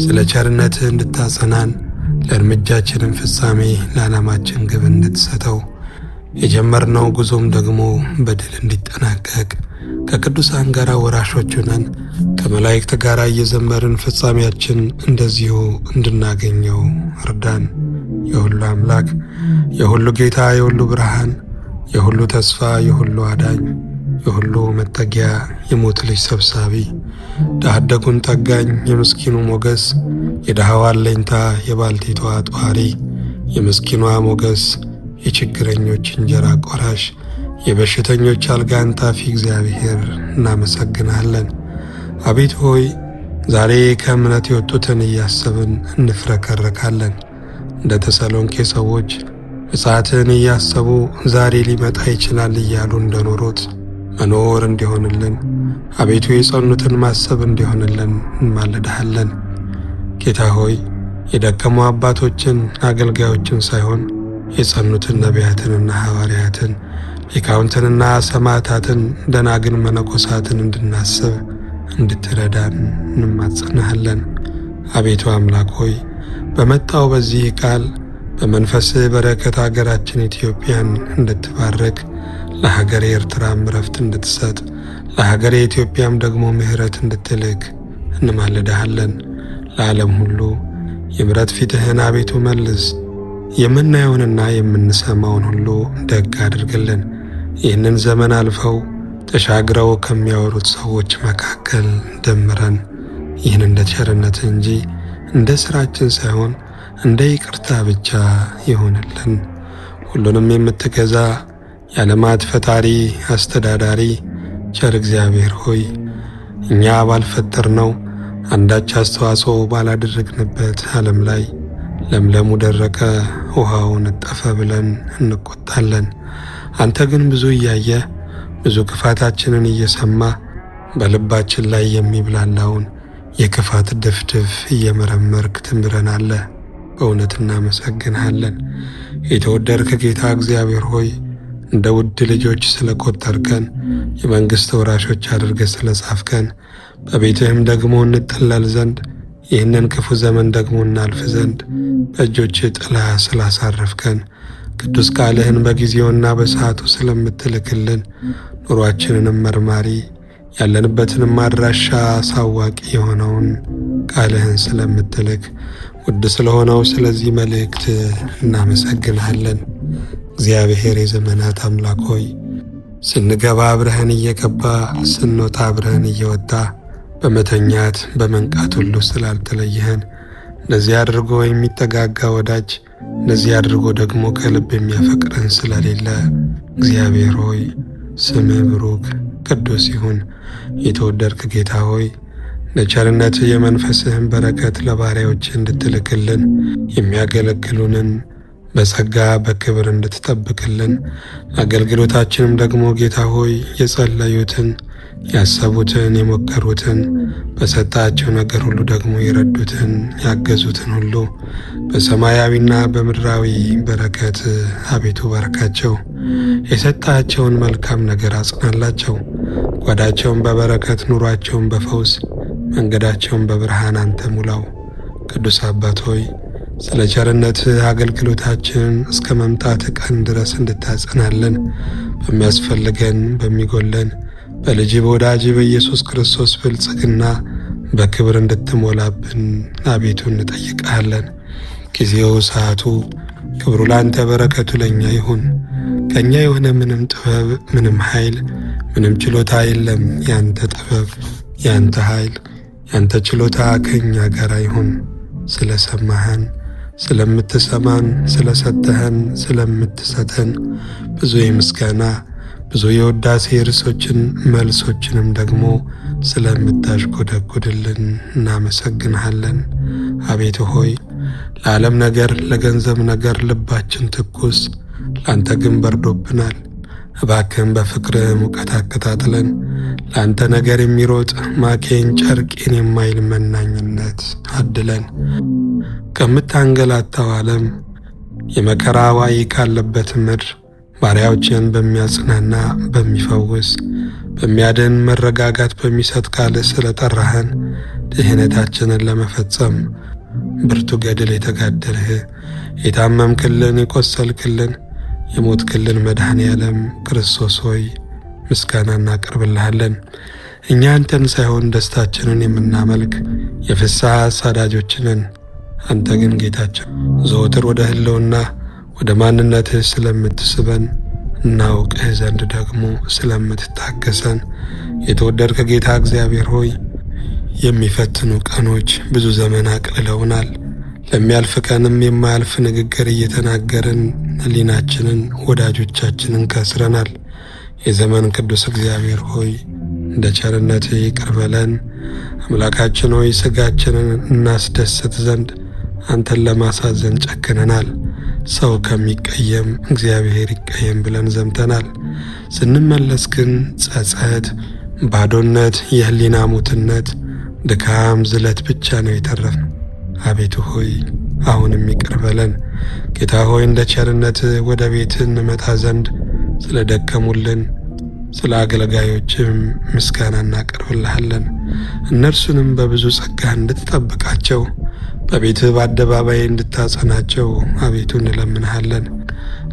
ስለ ቸርነትህ እንድታጸናን፣ ለእርምጃችንን ፍጻሜ ለዓላማችን ግብ እንድትሰጠው፣ የጀመርነው ጉዞም ደግሞ በድል እንዲጠናቀቅ ከቅዱሳን ጋር ወራሾች ነን። ከመላእክት ጋር እየዘመርን ፍጻሜያችን እንደዚሁ እንድናገኘው እርዳን። የሁሉ አምላክ፣ የሁሉ ጌታ፣ የሁሉ ብርሃን፣ የሁሉ ተስፋ፣ የሁሉ አዳኝ፣ የሁሉ መጠጊያ፣ የሞት ልጅ ሰብሳቢ፣ ድሀ አደጉን ጠጋኝ፣ የምስኪኑ ሞገስ፣ የድሃዋ አለኝታ፣ የባልቴቷ ጧሪ፣ የምስኪኗ ሞገስ፣ የችግረኞች እንጀራ ቆራሽ፣ የበሽተኞች አልጋ አንጣፊ እግዚአብሔር እናመሰግናለን። አቤቱ ሆይ ዛሬ ከእምነት የወጡትን እያሰብን እንፍረከረካለን። እንደ ተሰሎንቄ ሰዎች ምጽአትህን እያሰቡ ዛሬ ሊመጣ ይችላል እያሉ እንደኖሩት መኖር እንዲሆንልን፣ አቤቱ የጸኑትን ማሰብ እንዲሆንልን እንማልድሃለን። ጌታ ሆይ የደከሙ አባቶችን አገልጋዮችን ሳይሆን የጸኑትን ነቢያትንና ሐዋርያትን ሊቃውንትንና ሰማዕታትን ደናግን መነኮሳትን እንድናስብ እንድትረዳን እንማጸናሃለን። አቤቱ አምላክ ሆይ በመጣው በዚህ ቃል በመንፈስህ በረከት አገራችን ኢትዮጵያን እንድትባርክ፣ ለሀገሬ ኤርትራም ዕረፍት እንድትሰጥ፣ ለሀገሬ ኢትዮጵያም ደግሞ ምሕረት እንድትልክ እንማልድሃለን። ለዓለም ሁሉ የምሕረት ፊትህን አቤቱ መልስ። የምናየውንና የምንሰማውን ሁሉ ደግ አድርግልን። ይህንን ዘመን አልፈው ተሻግረው ከሚያወሩት ሰዎች መካከል ደምረን። ይህን እንደ ቸርነት እንጂ እንደ ሥራችን ሳይሆን እንደ ይቅርታ ብቻ ይሆንልን። ሁሉንም የምትገዛ የዓለማት ፈጣሪ አስተዳዳሪ ቸር እግዚአብሔር ሆይ እኛ ባልፈጠርነው አንዳች አስተዋጽኦ ባላደረግንበት ዓለም ላይ ለምለሙ ደረቀ፣ ውሃው ነጠፈ ብለን እንቆጣለን። አንተ ግን ብዙ እያየ ብዙ ክፋታችንን እየሰማ በልባችን ላይ የሚብላላውን የክፋት ድፍድፍ እየመረመርክ ትምረናለህ። በእውነት እናመሰግንሃለን። የተወደድክ ጌታ እግዚአብሔር ሆይ እንደ ውድ ልጆች ስለ ቈጠርከን፣ የመንግሥት ወራሾች አድርገህ ስለ ጻፍከን፣ በቤትህም ደግሞ እንጠለል ዘንድ ይህንን ክፉ ዘመን ደግሞ እናልፍ ዘንድ በእጆች ጥላ ስላሳረፍከን፣ ቅዱስ ቃልህን በጊዜውና በሰዓቱ ስለምትልክልን፣ ኑሯችንንም መርማሪ ያለንበትንም አድራሻ ሳዋቂ የሆነውን ቃልህን ስለምትልክ ውድ ስለሆነው ስለዚህ መልእክት እናመሰግንሃለን። እግዚአብሔር የዘመናት አምላክ ሆይ ስንገባ አብረህን እየገባ ስንወጣ አብረህን እየወጣ በመተኛት በመንቃት ሁሉ ስላልተለየህን፣ እንደዚህ አድርጎ የሚጠጋጋ ወዳጅ፣ እንደዚህ አድርጎ ደግሞ ከልብ የሚያፈቅረን ስለሌለ እግዚአብሔር ሆይ ስምህ ብሩክ ቅዱስ ይሁን። የተወደድክ ጌታ ሆይ ለቸርነት የመንፈስህን በረከት ለባሪያዎች እንድትልክልን፣ የሚያገለግሉንን በጸጋ በክብር እንድትጠብቅልን፣ አገልግሎታችንም ደግሞ ጌታ ሆይ የጸለዩትን ያሰቡትን የሞከሩትን በሰጣቸው ነገር ሁሉ ደግሞ የረዱትን ያገዙትን ሁሉ በሰማያዊና በምድራዊ በረከት አቤቱ ባርካቸው። የሰጣቸውን መልካም ነገር አጽናላቸው። ጓዳቸውን በበረከት ኑሯቸውን በፈውስ መንገዳቸውን በብርሃን አንተ ሙላው። ቅዱስ አባት ሆይ ስለ ቸርነት አገልግሎታችንን እስከ መምጣት ቀን ድረስ እንድታጸናለን፣ በሚያስፈልገን በሚጎለን በልጅ በወዳጅ በኢየሱስ ክርስቶስ ብልጽግና በክብር እንድትሞላብን አቤቱ እንጠይቃለን። ጊዜው ሰዓቱ ክብሩ ላንተ በረከቱ ለእኛ ይሁን። ከእኛ የሆነ ምንም ጥበብ ምንም ኃይል ምንም ችሎታ የለም። ያንተ ጥበብ ያንተ ኃይል ያንተ ችሎታ ከእኛ ጋር ይሁን። ስለ ሰማህን ስለምትሰማን ስለሰጠህን ስለምትሰጠን ብዙ የምስጋና ብዙ የውዳሴ ርዕሶችን መልሶችንም ደግሞ ስለምታሽጎደጉድልን እናመሰግንሃለን። አቤቱ ሆይ ለዓለም ነገር ለገንዘብ ነገር ልባችን ትኩስ፣ ለአንተ ግን በርዶብናል። እባክህን በፍቅርህ ሙቀት አቀጣጥለን፣ ለአንተ ነገር የሚሮጥ ማቄን ጨርቄን የማይል መናኝነት አድለን። ከምታንገላታው ዓለም የመከራ ዋይ ካለበት ምድር ባሪያዎችን በሚያጽናና በሚፈውስ በሚያድን መረጋጋት በሚሰጥ ቃልህ ስለ ጠራህን ድህነታችንን ለመፈጸም ብርቱ ገድል የተጋደልህ የታመምክልን የቆሰልክልን የሞትክልን መድኃኔ ዓለም ክርስቶስ ሆይ ምስጋና እናቀርብልሃለን። እኛ አንተን ሳይሆን ደስታችንን የምናመልክ የፍስሐ አሳዳጆች ነን። አንተ ግን ጌታችን ዘወትር ወደ ሕልውና ወደ ማንነትህ ስለምትስበን እናውቅህ ዘንድ ደግሞ ስለምትታገሰን የተወደድከ ጌታ እግዚአብሔር ሆይ የሚፈትኑ ቀኖች ብዙ ዘመን አቅልለውናል። ለሚያልፍ ቀንም የማያልፍ ንግግር እየተናገርን ሕሊናችንን ወዳጆቻችንን ከስረናል። የዘመን ቅዱስ እግዚአብሔር ሆይ እንደ ቸርነትህ ይቅር በለን። አምላካችን ሆይ ሥጋችንን እናስደስት ዘንድ አንተን ለማሳዘን ጨክነናል። ሰው ከሚቀየም እግዚአብሔር ይቀየም ብለን ዘምተናል። ስንመለስ ግን ጸጸት፣ ባዶነት፣ የሕሊና ሙትነት፣ ድካም፣ ዝለት ብቻ ነው የተረፍነው። አቤቱ ሆይ አሁንም ይቅር በለን። ጌታ ሆይ እንደ ቸርነትህ ወደ ቤትህ እንመጣ ዘንድ ስለ ደከሙልን ስለ አገልጋዮችም ምስጋና እናቀርብልሃለን። እነርሱንም በብዙ ጸጋ እንድትጠብቃቸው በቤትህ በአደባባይ እንድታጸናቸው አቤቱ እንለምንሃለን።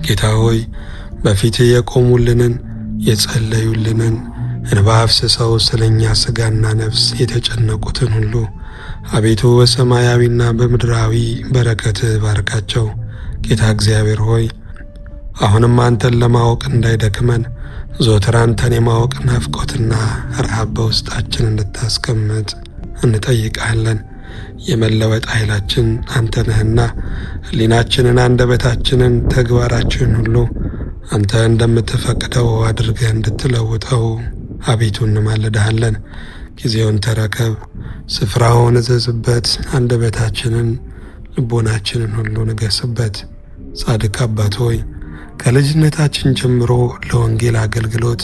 ጌታ ሆይ በፊትህ የቆሙልንን የጸለዩልንን እንባ አፍስሰው ስለ እኛ ሥጋና ነፍስ የተጨነቁትን ሁሉ አቤቱ በሰማያዊና በምድራዊ በረከትህ ባርካቸው። ጌታ እግዚአብሔር ሆይ አሁንም አንተን ለማወቅ እንዳይደክመን ዘወትር አንተን የማወቅ ናፍቆትና ረሃብ በውስጣችን እንድታስቀምጥ እንጠይቃለን። የመለወጥ ኃይላችን አንተ ነህና ሕሊናችንን፣ አንደበታችንን፣ ተግባራችንን ሁሉ አንተ እንደምትፈቅደው አድርገህ እንድትለውጠው አቤቱ እንማልድሃለን። ጊዜውን ተረከብ፣ ስፍራውን እዘዝበት፣ አንደበታችንን ልቦናችንን ሁሉ ንገስበት። ጻድቅ አባት ሆይ ከልጅነታችን ጀምሮ ለወንጌል አገልግሎት፣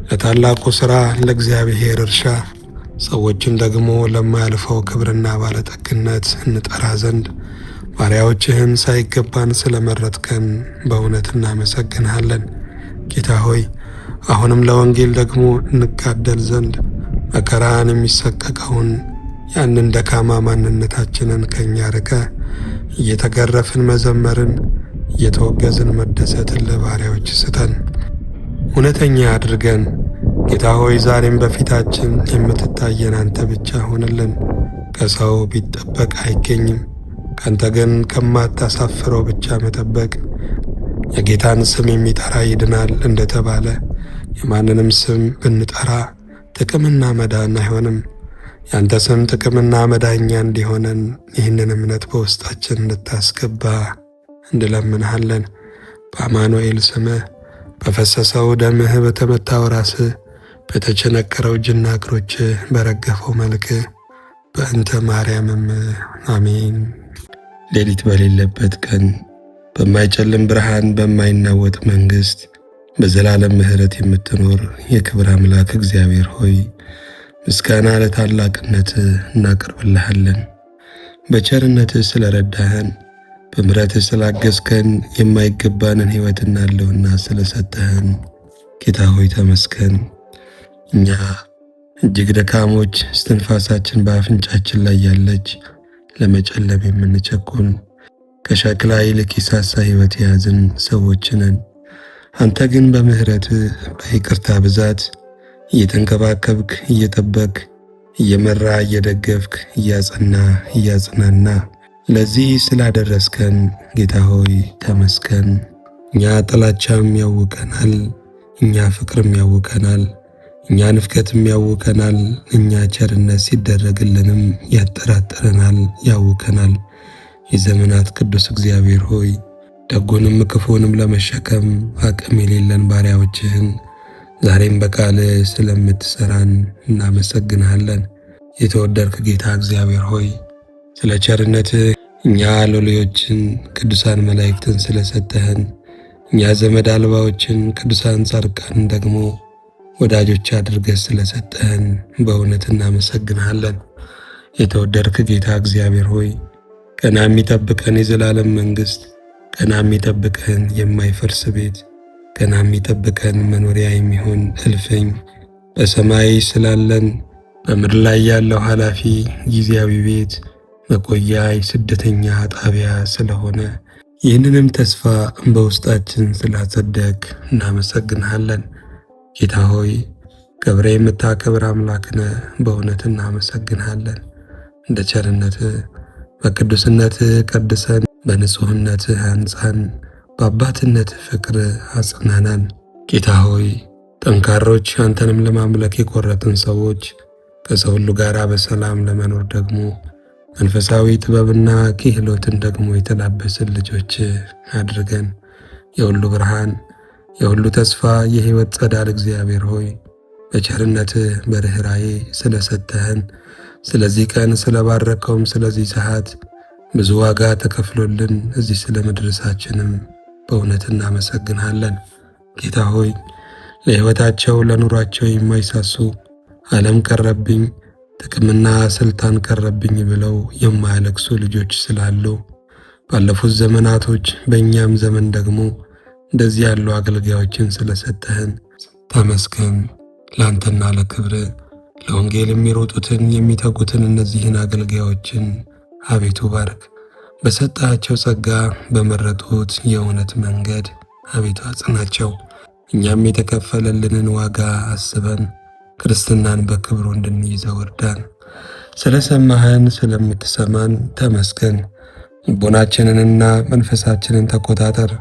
ለታላቁ ሥራ፣ ለእግዚአብሔር እርሻ ሰዎችን ደግሞ ለማያልፈው ክብርና ባለጠግነት እንጠራ ዘንድ ባሪያዎችህን ሳይገባን ስለመረጥከን በእውነት እናመሰግንሃለን። ጌታ ሆይ አሁንም ለወንጌል ደግሞ እንጋደል ዘንድ መከራን የሚሰቀቀውን ያንን ደካማ ማንነታችንን ከእኛ ርቀ እየተገረፍን መዘመርን እየተወገዝን መደሰትን ለባሪያዎች ስጠን። እውነተኛ አድርገን ጌታ ሆይ ዛሬም በፊታችን የምትታየን አንተ ብቻ ሆንልን። ከሰው ቢጠበቅ አይገኝም፣ ካንተ ግን ከማታሳፍረው ብቻ መጠበቅ። የጌታን ስም የሚጠራ ይድናል እንደተባለ የማንንም ስም ብንጠራ ጥቅምና መዳን አይሆንም። ያንተ ስም ጥቅምና መዳኛ እንዲሆነን ይህንን እምነት በውስጣችን እንድታስገባ እንለምንሃለን። በአማኑኤል ስምህ በፈሰሰው ደምህ በተመታው ራስህ በተቸነከረው እጅና እግሮችህ በረገፈው መልክህ በእንተ ማርያምም አሜን። ሌሊት በሌለበት ቀን በማይጨልም ብርሃን በማይናወጥ መንግሥት በዘላለም ምሕረት የምትኖር የክብር አምላክ እግዚአብሔር ሆይ ምስጋና ለታላቅነትህ እናቀርብልሃለን። በቸርነትህ ስለረዳህን በምሕረትህ ስላገዝከን የማይገባንን ሕይወትና ሕልውና ስለሰጠህን ጌታ ሆይ ተመስገን። እኛ እጅግ ደካሞች፣ እስትንፋሳችን በአፍንጫችን ላይ ያለች ለመጨለም የምንቸኩን ከሸክላ ይልቅ የሳሳ ሕይወት የያዝን ሰዎች ነን። አንተ ግን በምሕረትህ በይቅርታ ብዛት እየተንከባከብክ፣ እየጠበቅ፣ እየመራ፣ እየደገፍክ፣ እያጸና፣ እያጽናና ለዚህ ስላደረስከን ጌታ ሆይ ተመስገን። እኛ ጥላቻም ያውቀናል፣ እኛ ፍቅርም ያውቀናል፣ እኛ ንፍቀትም ያውቀናል፣ እኛ ቸርነት ሲደረግልንም ያጠራጥረናል፣ ያውቀናል። የዘመናት ቅዱስ እግዚአብሔር ሆይ ደጉንም ክፉንም ለመሸከም አቅም የሌለን ባሪያዎችህን ዛሬም በቃል ስለምትሰራን እናመሰግንሃለን። የተወደድክ ጌታ እግዚአብሔር ሆይ ስለ ቸርነትህ እኛ ሎሌዎችን ቅዱሳን መላእክትን ስለሰጠህን፣ እኛ ዘመድ አልባዎችን ቅዱሳን ጻድቃንን ደግሞ ወዳጆች አድርገህ ስለሰጠህን በእውነት እናመሰግንሃለን። የተወደድክ ጌታ እግዚአብሔር ሆይ ቀና የሚጠብቀን የዘላለም መንግሥት፣ ቀና የሚጠብቀን የማይፈርስ ቤት፣ ቀና የሚጠብቀን መኖሪያ የሚሆን እልፍኝ በሰማይ ስላለን በምድር ላይ ያለው ኃላፊ ጊዜያዊ ቤት መቆያ የስደተኛ ጣቢያ ስለሆነ ይህንንም ተስፋ በውስጣችን ስላጸደቅ እናመሰግንሃለን። ጌታ ሆይ ክብሬ የምታከብር አምላክ ነህ። በእውነት እናመሰግንሃለን። እንደ ቸርነትህ በቅዱስነትህ ቀድሰን፣ በንጹሕነትህ አንጻን፣ በአባትነትህ ፍቅር አጽናናን። ጌታ ሆይ ጠንካሮች አንተንም ለማምለክ የቆረጥን ሰዎች ከሰው ሁሉ ጋር በሰላም ለመኖር ደግሞ መንፈሳዊ ጥበብና ክህሎትን ደግሞ የተላበስን ልጆች አድርገን። የሁሉ ብርሃን፣ የሁሉ ተስፋ፣ የሕይወት ጸዳል እግዚአብሔር ሆይ በቸርነትህ በርኅራዬ ስለሰጠህን ስለዚህ ቀን ስለባረከውም ስለዚህ ሰዓት ብዙ ዋጋ ተከፍሎልን እዚህ ስለ መድረሳችንም በእውነት እናመሰግንሃለን። ጌታ ሆይ ለሕይወታቸው ለኑሯቸው የማይሳሱ ዓለም ቀረብኝ፣ ጥቅምና ስልጣን ቀረብኝ ብለው የማያለቅሱ ልጆች ስላሉ ባለፉት ዘመናቶች በእኛም ዘመን ደግሞ እንደዚህ ያሉ አገልጋዮችን ስለሰጠህን ተመስገን። ለአንተና ለክብር ለወንጌል የሚሮጡትን የሚተጉትን እነዚህን አገልጋዮችን አቤቱ ባርክ። በሰጣቸው ጸጋ በመረጡት የእውነት መንገድ አቤቱ አጽናቸው። እኛም የተከፈለልንን ዋጋ አስበን ክርስትናን በክብሩ እንድንይዘው እርዳን። ስለ ሰማህን ስለምትሰማን ተመስገን። ልቦናችንንና መንፈሳችንን ተቆጣጠር።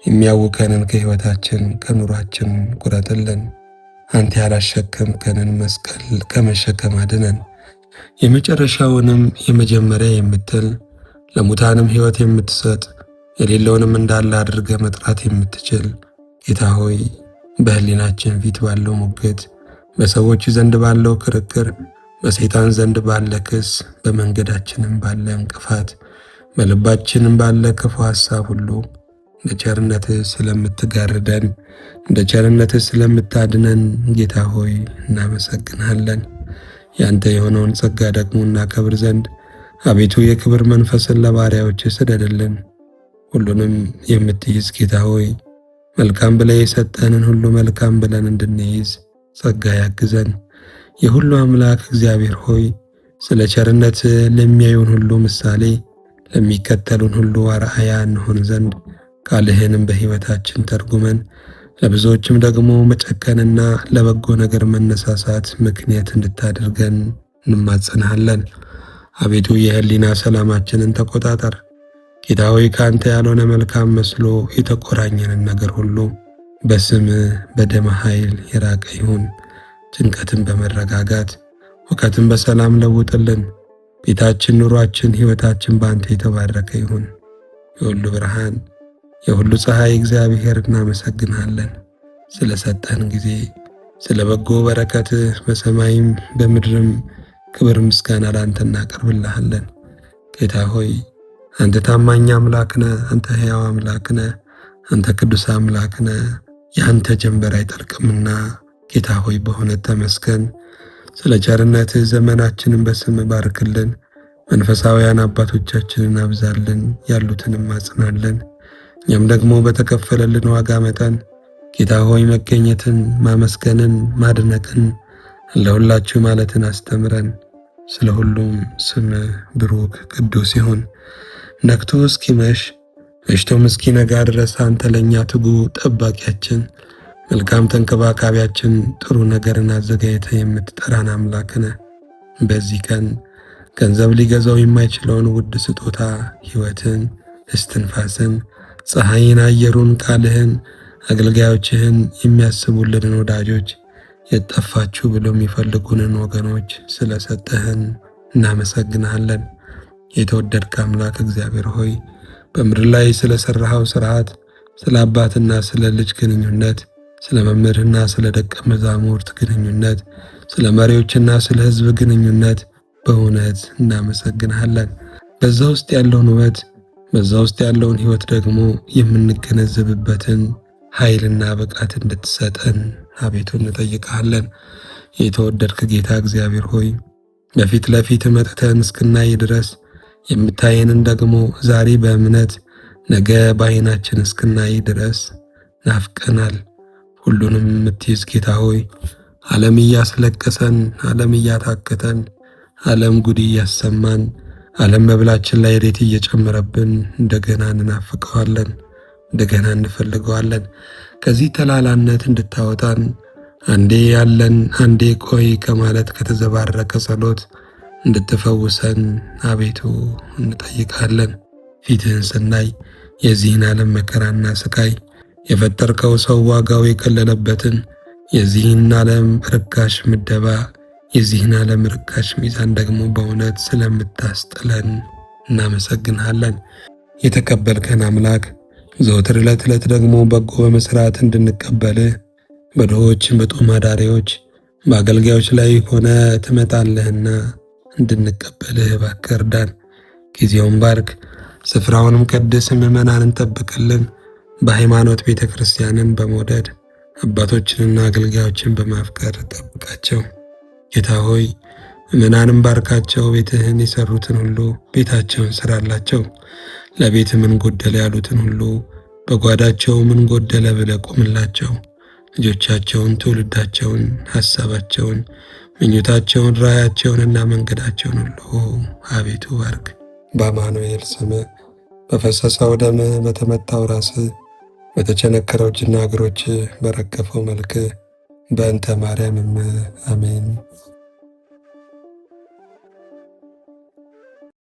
የሚያውከንን ከሕይወታችን ከኑሯችን ቁረጥልን። አንተ ያላሸከምከንን መስቀል ከመሸከም አድነን። የመጨረሻውንም የመጀመሪያ የምትል ለሙታንም ሕይወት የምትሰጥ የሌለውንም እንዳለ አድርገ መጥራት የምትችል ጌታ ሆይ በሕሊናችን ፊት ባለው ሙግት፣ በሰዎች ዘንድ ባለው ክርክር፣ በሰይጣን ዘንድ ባለ ክስ፣ በመንገዳችንም ባለ እንቅፋት፣ በልባችንም ባለ ክፉ ሐሳብ ሁሉ እንደ ቸርነትህ ስለምትጋርደን እንደ ቸርነትህ ስለምታድነን ጌታ ሆይ እናመሰግንሃለን። ያንተ የሆነውን ጸጋ ደግሞ እናከብር ዘንድ አቤቱ የክብር መንፈስን ለባሪያዎች ስደድልን። ሁሉንም የምትይዝ ጌታ ሆይ መልካም ብለህ የሰጠንን ሁሉ መልካም ብለን እንድንይዝ ጸጋ ያግዘን። የሁሉ አምላክ እግዚአብሔር ሆይ ስለ ቸርነት ለሚያዩን ሁሉ ምሳሌ፣ ለሚከተሉን ሁሉ አርአያ እንሆን ዘንድ ቃልህንም በሕይወታችን ተርጉመን ለብዙዎችም ደግሞ መጨከንና ለበጎ ነገር መነሳሳት ምክንያት እንድታደርገን እንማጸንሃለን። አቤቱ የሕሊና ሰላማችንን ተቆጣጠር። ጌታ ሆይ ከአንተ ያልሆነ መልካም መስሎ የተቆራኘንን ነገር ሁሉ በስምህ በደመ ኃይል የራቀ ይሁን። ጭንቀትን በመረጋጋት ሁከትን በሰላም ለውጥልን። ቤታችን፣ ኑሯችን፣ ሕይወታችን በአንተ የተባረከ ይሁን። የሁሉ ብርሃን የሁሉ ፀሐይ እግዚአብሔር እናመሰግንሃለን። ስለ ሰጠን ጊዜ ስለ በጎ በረከትህ በሰማይም በምድርም ክብር ምስጋና ለአንተ እናቀርብልሃለን። ጌታ ሆይ አንተ ታማኝ አምላክ ነህ። አንተ ሕያው አምላክ ነህ። አንተ ቅዱስ አምላክ ነህ። የአንተ ጀንበር አይጠልቅምና ጌታ ሆይ በእውነት ተመስገን። ስለ ቸርነትህ ዘመናችንን በስም ባርክልን። መንፈሳውያን አባቶቻችንን አብዛልን፣ ያሉትንም አጽናልን። እኛም ደግሞ በተከፈለልን ዋጋ መጠን ጌታ ሆይ መገኘትን፣ ማመስገንን፣ ማድነቅን ለሁላችሁ ማለትን አስተምረን። ስለ ሁሉም ስምህ ብሩክ ቅዱስ ይሁን። ነግቶ እስኪመሽ መሽቶም እስኪነጋ ድረስ አንተ ለእኛ ትጉ ጠባቂያችን፣ መልካም ተንከባካቢያችን፣ ጥሩ ነገርን አዘጋጅተህ የምትጠራን አምላክ ነህ። በዚህ ቀን ገንዘብ ሊገዛው የማይችለውን ውድ ስጦታ ሕይወትን፣ እስትንፋስን፣ ፀሐይን፣ አየሩን፣ ቃልህን፣ አገልጋዮችህን የሚያስቡልንን ወዳጆች፣ የጠፋችሁ ብሎ የሚፈልጉንን ወገኖች ስለሰጠህን እናመሰግናለን። የተወደድክ አምላክ እግዚአብሔር ሆይ በምድር ላይ ስለ ሠራኸው ሥርዓት፣ ስለ አባትና ስለ ልጅ ግንኙነት፣ ስለ መምህርና ስለ ደቀ መዛሙርት ግንኙነት፣ ስለ መሪዎችና ስለ ሕዝብ ግንኙነት በእውነት እናመሰግንሃለን። በዛ ውስጥ ያለውን ውበት፣ በዛ ውስጥ ያለውን ሕይወት ደግሞ የምንገነዘብበትን ኃይልና ብቃት እንድትሰጠን አቤቱ እንጠይቅሃለን። የተወደድክ ጌታ እግዚአብሔር ሆይ በፊት ለፊት መጥተን እስክናይ ድረስ የምታየንን ደግሞ ዛሬ በእምነት ነገ በዓይናችን እስክናይ ድረስ ናፍቀናል። ሁሉንም የምትይዝ ጌታ ሆይ ዓለም እያስለቀሰን፣ ዓለም እያታከተን፣ ዓለም ጉድ እያሰማን፣ ዓለም መብላችን ላይ ሬት እየጨመረብን እንደገና እንናፍቀዋለን፣ እንደገና እንፈልገዋለን። ከዚህ ተላላነት እንድታወጣን አንዴ ያለን አንዴ ቆይ ከማለት ከተዘባረቀ ጸሎት እንድትፈውሰን አቤቱ እንጠይቃለን። ፊትህን ስናይ የዚህን ዓለም መከራና ስቃይ የፈጠርከው ሰው ዋጋው የቀለለበትን የዚህን ዓለም ርካሽ ምደባ የዚህን ዓለም ርካሽ ሚዛን ደግሞ በእውነት ስለምታስጥለን እናመሰግንሃለን። የተቀበልከን አምላክ ዘወትር ዕለት ዕለት ደግሞ በጎ በመስራት እንድንቀበልህ በድሆች በጦም አዳሪዎች በአገልጋዮች ላይ ሆነ ትመጣለህና እንድንቀበልህ እባክህ እርዳን። ጊዜውን ባርክ፣ ስፍራውንም ቀድስ፣ ምዕመናንን ጠብቅልን። በሃይማኖት ቤተ ክርስቲያንን በመውደድ አባቶችንና አገልጋዮችን በማፍቀር ጠብቃቸው። ጌታ ሆይ ምዕመናንን ባርካቸው። ቤትህን የሰሩትን ሁሉ ቤታቸውን ስራላቸው። ለቤት ምን ጎደለ ያሉትን ሁሉ በጓዳቸው ምን ጎደለ ብለህ ቁምላቸው። ልጆቻቸውን፣ ትውልዳቸውን፣ ሐሳባቸውን፣ ምኞታቸውን፣ ራእያቸውንና መንገዳቸውን ሁሉ አቤቱ ባርክ። በአማኑኤል ስም በፈሰሰው ደም በተመታው ራስ በተቸነከረው እጅና እግሮች በረገፈው መልክ በእንተ ማርያምም አሜን።